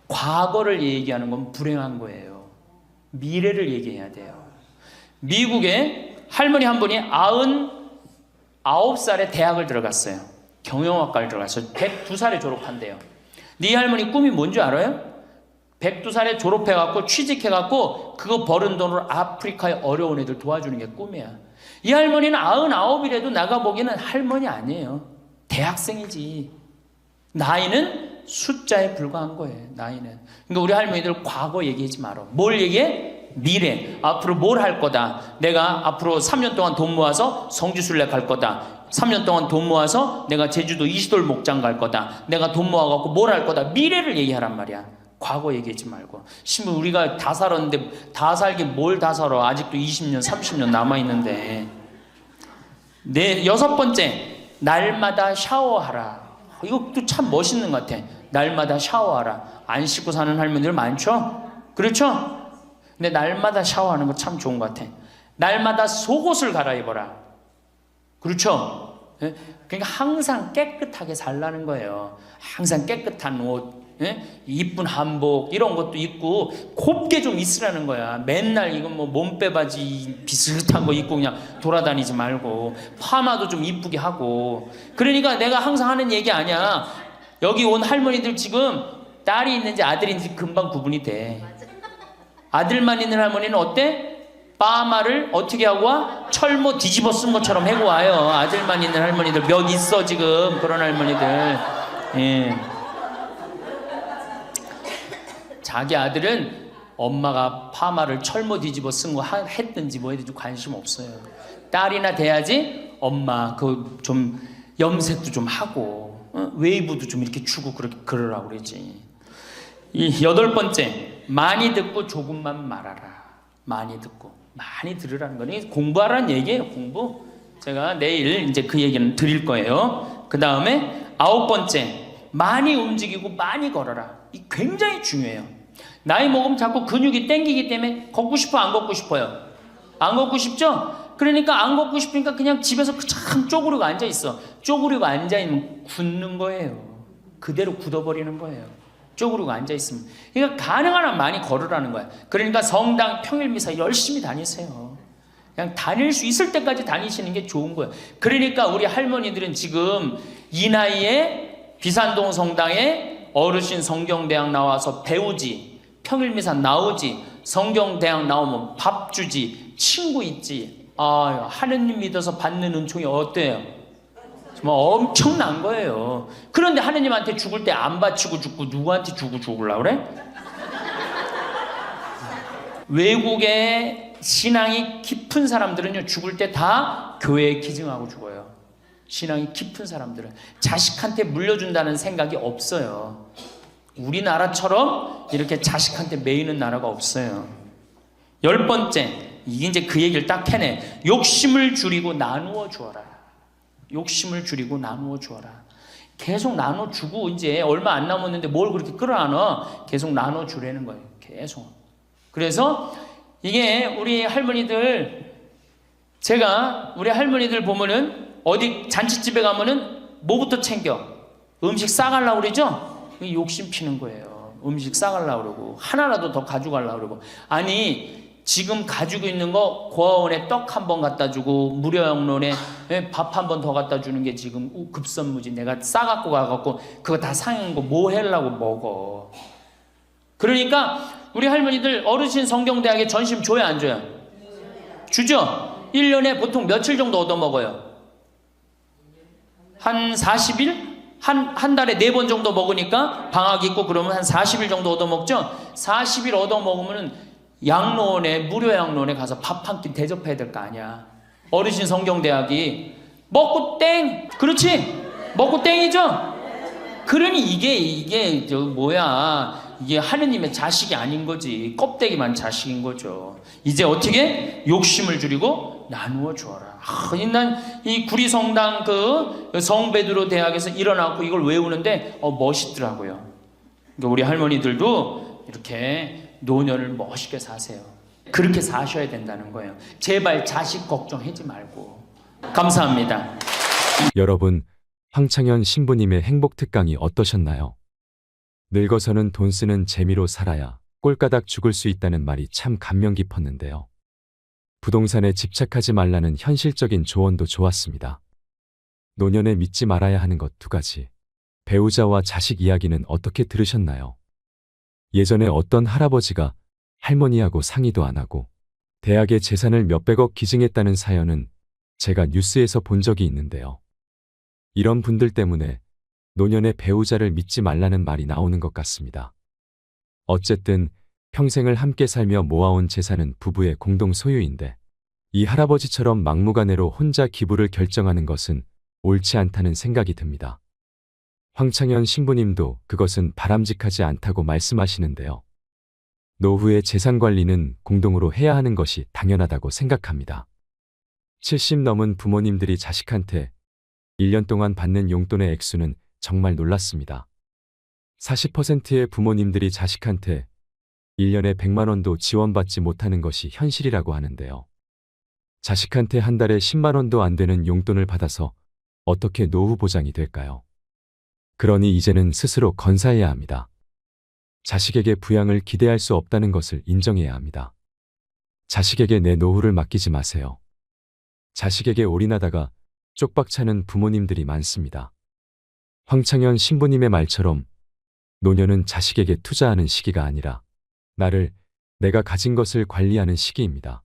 과거를 얘기하는 건 불행한 거예요. 미래를 얘기해야 돼요. 미국에 할머니 한 분이 99살에 대학을 들어갔어요. 경영학과를 들어갔어요. 102살에 졸업한대요. 네 할머니 꿈이 뭔지 알아요? 102살에 졸업해갖고 취직해갖고 그거 버는 돈으로 아프리카의 어려운 애들 도와주는 게 꿈이야. 이 할머니는 99이라도 나가보기에는 할머니 아니에요. 대학생이지. 나이는 숫자에 불과한 거예요. 나이는. 그러니까 우리 할머니들 과거 얘기하지 말어. 뭘 얘기해? 미래. 앞으로 뭘 할 거다. 내가 앞으로 3년 동안 돈 모아서 성지순례 갈 거다. 3년 동안 돈 모아서 내가 제주도 이시돌 목장 갈 거다. 내가 돈 모아갖고 뭘 할 거다. 미래를 얘기하란 말이야. 과거 얘기하지 말고. 신부 우리가 다 살았는데 다 살긴 뭘 다 살아. 아직도 20년 30년 남아있는데. 네, 6번째. 날마다 샤워하라. 이것도 참 멋있는 것 같아. 날마다 샤워하라. 안 씻고 사는 할머니들 많죠? 그렇죠? 근데 날마다 샤워하는 거 참 좋은 것 같아. 날마다 속옷을 갈아입어라. 그렇죠? 그러니까 항상 깨끗하게 살라는 거예요. 항상 깨끗한 옷, 이쁜 한복 이런 것도 입고 곱게 좀 있으라는 거야. 맨날 이건 뭐 몸빼바지 비슷한 거 입고 그냥 돌아다니지 말고 파마도 좀 이쁘게 하고. 그러니까 내가 항상 하는 얘기 아니야. 여기 온 할머니들 지금 딸이 있는지 아들이 있는지 금방 구분이 돼. 아들만 있는 할머니는 어때? 파마를 어떻게 하고 와? 철모 뒤집어 쓴 것처럼 해고 와요. 아들만 있는 할머니들 몇 있어 지금 그런 할머니들. 예. 자기 아들은 엄마가 파마를 철모 뒤집어 쓴 거 했든지 뭐 했든지 관심 없어요. 딸이나 돼야지 엄마 그 좀 염색도 좀 하고 웨이브도 좀 이렇게 주고 그러라고 그러지. 이 8번째. 많이 듣고 조금만 말하라. 많이 듣고 많이 들으라는 거는 공부하라는 얘기예요. 공부. 제가 내일 이제 그 얘기는 드릴 거예요. 그 다음에 9번째. 많이 움직이고 많이 걸어라. 이 굉장히 중요해요. 나이 먹으면 자꾸 근육이 땡기기 때문에 걷고 싶어 안 걷고 싶어요? 안 걷고 싶죠? 그러니까 안 걷고 싶으니까 그냥 집에서 참 쪼그리고 앉아있어. 쪼그리고 앉아있으면 굳는 거예요. 그대로 굳어버리는 거예요. 쪼그리고 앉아있으면. 그러니까 가능한 한 많이 걸으라는 거야. 그러니까 성당 평일미사 열심히 다니세요. 그냥 다닐 수 있을 때까지 다니시는 게 좋은 거예요. 그러니까 우리 할머니들은 지금 이 나이에 비산동 성당에 어르신 성경대학 나와서 배우지, 평일미사 나오지, 성경대학 나오면 밥 주지, 친구 있지. 아, 하느님 믿어서 받는 은총이 어때요? 정말 엄청난 거예요. 그런데 하느님한테 죽을 때 안 바치고 죽고 누구한테 주고 죽으려고 그래? 외국의 신앙이 깊은 사람들은요, 죽을 때 다 교회에 기증하고 죽어요. 신앙이 깊은 사람들은 자식한테 물려준다는 생각이 없어요. 우리나라처럼 이렇게 자식한테 매이는 나라가 없어요. 10번째, 이게 이제 그 얘기를 딱 해내. 욕심을 줄이고 나누어 주어라. 욕심을 줄이고 나누어 주어라. 계속 나눠 주고 이제 얼마 안 남았는데 뭘 그렇게 끌어안아? 계속 나눠 주라는 거예요. 계속. 그래서 이게 우리 할머니들, 제가 우리 할머니들 보면은 어디 잔치집에 가면은 뭐부터 챙겨? 음식 싸가려고 그러죠? 욕심 피는 거예요. 음식 싸가려고 그러고 하나라도 더 가져가려고 그러고. 아니 지금 가지고 있는 거 고아원에 떡 한 번 갖다 주고 무료양론에 밥 한 번 더 갖다 주는 게 지금 급선무지. 내가 싸갖고 가갖고 그거 다 상한 거 뭐 하려고 먹어. 그러니까 우리 할머니들 어르신 성경대학에 전심 줘야 안 줘요? 주죠? 1년에 보통 며칠 정도 얻어먹어요? 한 40일? 한 달에 4번 정도 먹으니까 방학 있고 그러면 한 40일 정도 얻어먹죠? 40일 얻어먹으면 양로원에, 무료 양로원에 가서 밥 한 끼 대접해야 될 거 아니야. 어르신 성경대학이 먹고 땡! 그렇지? 먹고 땡이죠? 그러니 이게 이게 하느님의 자식이 아닌 거지. 껍데기만 자식인 거죠. 이제 어떻게? 욕심을 줄이고 나누어 주어라. 난 이 구리성당 그 성베드로 대학에서 일어나고 이걸 외우는데 멋있더라고요. 그러니까 우리 할머니들도 이렇게 노년을 멋있게 사세요. 그렇게 사셔야 된다는 거예요. 제발 자식 걱정하지 말고. 감사합니다. 여러분, 황창현 신부님의 행복 특강이 어떠셨나요? 늙어서는 돈 쓰는 재미로 살아야 꼴까닥 죽을 수 있다는 말이 참 감명 깊었는데요. 부동산에 집착하지 말라는 현실적인 조언도 좋았습니다. 노년에 믿지 말아야 하는 것 2가지. 배우자와 자식 이야기는 어떻게 들으셨나요? 예전에 어떤 할아버지가 할머니하고 상의도 안 하고 대학에 재산을 몇백억 기증했다는 사연은 제가 뉴스에서 본 적이 있는데요. 이런 분들 때문에 노년에 배우자를 믿지 말라는 말이 나오는 것 같습니다. 어쨌든 평생을 함께 살며 모아온 재산은 부부의 공동 소유인데 이 할아버지처럼 막무가내로 혼자 기부를 결정하는 것은 옳지 않다는 생각이 듭니다. 황창현 신부님도 그것은 바람직하지 않다고 말씀하시는데요. 노후의 재산 관리는 공동으로 해야 하는 것이 당연하다고 생각합니다. 70 넘은 부모님들이 자식한테 1년 동안 받는 용돈의 액수는 정말 놀랐습니다. 40%의 부모님들이 자식한테 1년에 100만 원도 지원받지 못하는 것이 현실이라고 하는데요. 자식한테 한 달에 10만 원도 안 되는 용돈을 받아서 어떻게 노후 보장이 될까요? 그러니 이제는 스스로 건사해야 합니다. 자식에게 부양을 기대할 수 없다는 것을 인정해야 합니다. 자식에게 내 노후를 맡기지 마세요. 자식에게 올인하다가 쪽박차는 부모님들이 많습니다. 황창현 신부님의 말처럼 노년은 자식에게 투자하는 시기가 아니라 내가 가진 것을 관리하는 시기입니다.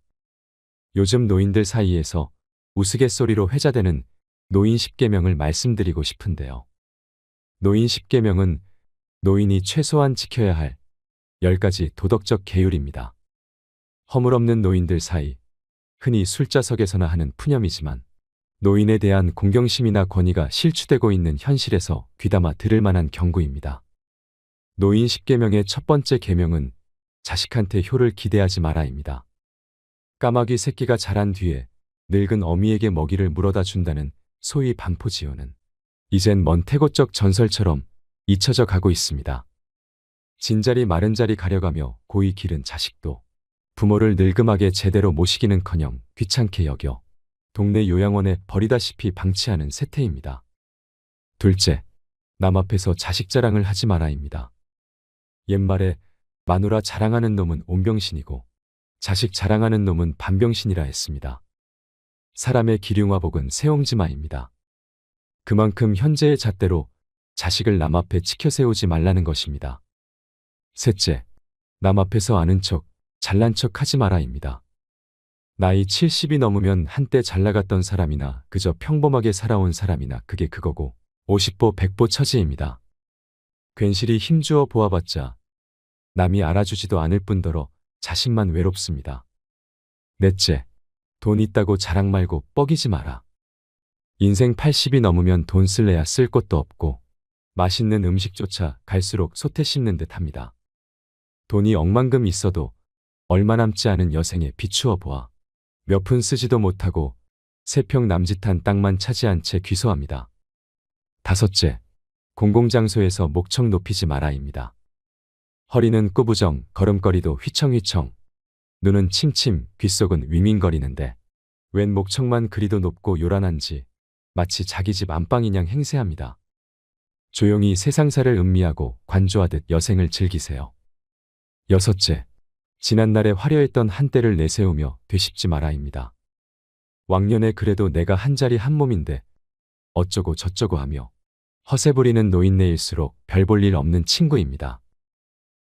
요즘 노인들 사이에서 우스갯소리로 회자되는 노인 10계명을 말씀드리고 싶은데요. 노인 10계명은 노인이 최소한 지켜야 할 10가지 도덕적 계율입니다. 허물없는 노인들 사이, 흔히 술자석에서나 하는 푸념이지만 노인에 대한 공경심이나 권위가 실추되고 있는 현실에서 귀담아 들을 만한 경고입니다. 노인 10계명의 첫 번째 계명은 자식한테 효를 기대하지 마라입니다. 까마귀 새끼가 자란 뒤에 늙은 어미에게 먹이를 물어다 준다는 소위 반포지효는 이젠 먼 태고적 전설처럼 잊혀져 가고 있습니다. 진자리 마른 자리 가려가며 고이 기른 자식도 부모를 늙음하게 제대로 모시기는커녕 귀찮게 여겨 동네 요양원에 버리다시피 방치하는 세태입니다. 둘째, 남 앞에서 자식 자랑을 하지 마라입니다. 옛말에 마누라 자랑하는 놈은 온병신이고 자식 자랑하는 놈은 반병신이라 했습니다. 사람의 기륭화복은 새옹지마입니다. 그만큼 현재의 잣대로 자식을 남 앞에 치켜 세우지 말라는 것입니다. 셋째, 남 앞에서 아는 척, 잘난 척 하지 마라입니다. 나이 70이 넘으면 한때 잘 나갔던 사람이나 그저 평범하게 살아온 사람이나 그게 그거고 50보 100보 처지입니다. 괜시리 힘주어 보아봤자 남이 알아주지도 않을 뿐더러 자신만 외롭습니다. 넷째, 돈 있다고 자랑 말고 뻐기지 마라. 인생 80이 넘으면 돈 쓸래야 쓸 것도 없고 맛있는 음식조차 갈수록 솥에 씹는 듯 합니다. 돈이 억만금 있어도 얼마 남지 않은 여생에 비추어 보아 몇 푼 쓰지도 못하고 3평 남짓한 땅만 차지한 채 귀소합니다. 다섯째, 공공장소에서 목청 높이지 마라입니다. 허리는 꾸부정, 걸음걸이도 휘청휘청, 눈은 침침, 귓속은 위민거리는데 웬 목청만 그리도 높고 요란한지 마치 자기 집 안방이냥 행세합니다. 조용히 세상사를 음미하고 관조하듯 여생을 즐기세요. 여섯째, 지난날에 화려했던 한때를 내세우며 되씹지 마라입니다. 왕년에 그래도 내가 한 자리 한 몸인데 어쩌고 저쩌고 하며 허세 부리는 노인네일수록 별 볼 일 없는 친구입니다.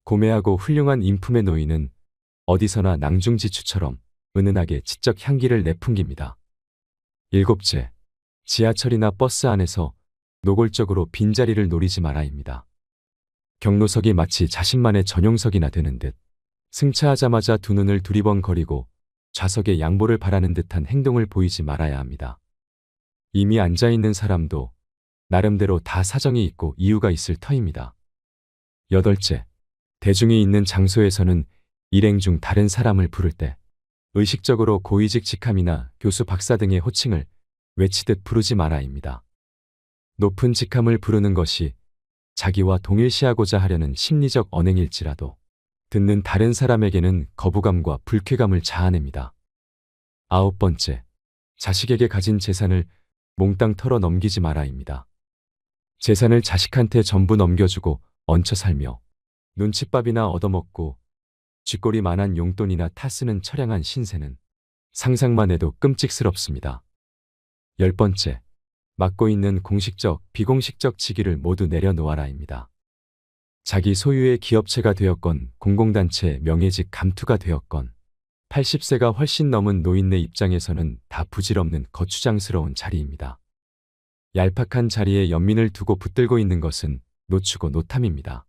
고매하고 훌륭한 인품의 노인은 어디서나 낭중지추처럼 은은하게 지적 향기를 내풍깁니다. 일곱째, 지하철이나 버스 안에서 노골적으로 빈자리를 노리지 마라입니다. 경로석이 마치 자신만의 전용석이나 되는 듯 승차하자마자 두 눈을 두리번거리고 좌석에 양보를 바라는 듯한 행동을 보이지 말아야 합니다. 이미 앉아있는 사람도 나름대로 다 사정이 있고 이유가 있을 터입니다. 여덟째, 대중이 있는 장소에서는 일행 중 다른 사람을 부를 때 의식적으로 고위직 직함이나 교수 박사 등의 호칭을 외치듯 부르지 마라입니다. 높은 직함을 부르는 것이 자기와 동일시하고자 하려는 심리적 언행일지라도 듣는 다른 사람에게는 거부감과 불쾌감을 자아냅니다. 아홉 번째, 자식에게 가진 재산을 몽땅 털어 넘기지 마라입니다. 재산을 자식한테 전부 넘겨주고 얹혀 살며 눈칫밥이나 얻어먹고 쥐꼬리만한 용돈이나 타쓰는 처량한 신세는 상상만 해도 끔찍스럽습니다. 10번째, 맡고 있는 공식적, 비공식적 직위를 모두 내려놓아라입니다. 자기 소유의 기업체가 되었건 공공단체 명예직 감투가 되었건 80세가 훨씬 넘은 노인네 입장에서는 다 부질없는 거추장스러운 자리입니다. 얄팍한 자리에 연민을 두고 붙들고 있는 것은 노추고 노탐입니다.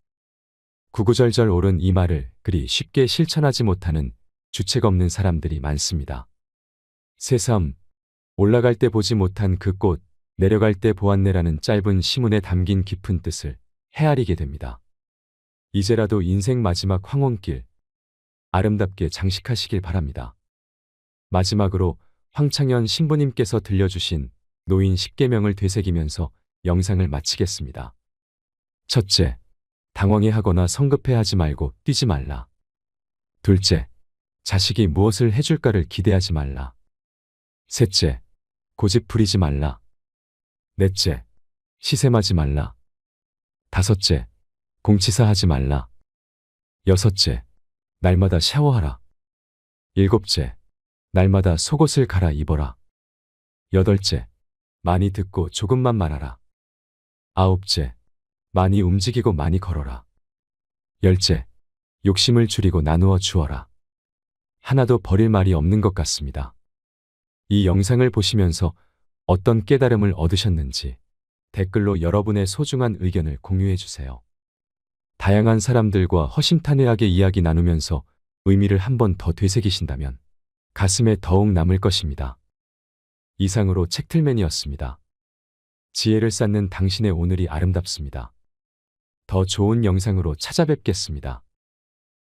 구구절절 옳은 이 말을 그리 쉽게 실천하지 못하는 주책 없는 사람들이 많습니다. 새삼, 올라갈 때 보지 못한 그 꽃, 내려갈 때 보았네라는 짧은 시문에 담긴 깊은 뜻을 헤아리게 됩니다. 이제라도 인생 마지막 황혼길, 아름답게 장식하시길 바랍니다. 마지막으로 황창현 신부님께서 들려주신 노인 10계명을 되새기면서 영상을 마치겠습니다. 첫째, 당황해하거나 성급해하지 말고 뛰지 말라. 둘째, 자식이 무엇을 해줄까를 기대하지 말라. 셋째, 고집 부리지 말라. 넷째, 시샘하지 말라. 다섯째, 공치사하지 말라. 여섯째, 날마다 샤워하라. 일곱째, 날마다 속옷을 갈아 입어라. 여덟째, 많이 듣고 조금만 말하라. 아홉째, 많이 움직이고 많이 걸어라. 열째, 욕심을 줄이고 나누어 주어라. 하나도 버릴 말이 없는 것 같습니다. 이 영상을 보시면서 어떤 깨달음을 얻으셨는지 댓글로 여러분의 소중한 의견을 공유해 주세요. 다양한 사람들과 허심탄회하게 이야기 나누면서 의미를 한 번 더 되새기신다면 가슴에 더욱 남을 것입니다. 이상으로 책틀맨이었습니다. 지혜를 쌓는 당신의 오늘이 아름답습니다. 더 좋은 영상으로 찾아뵙겠습니다.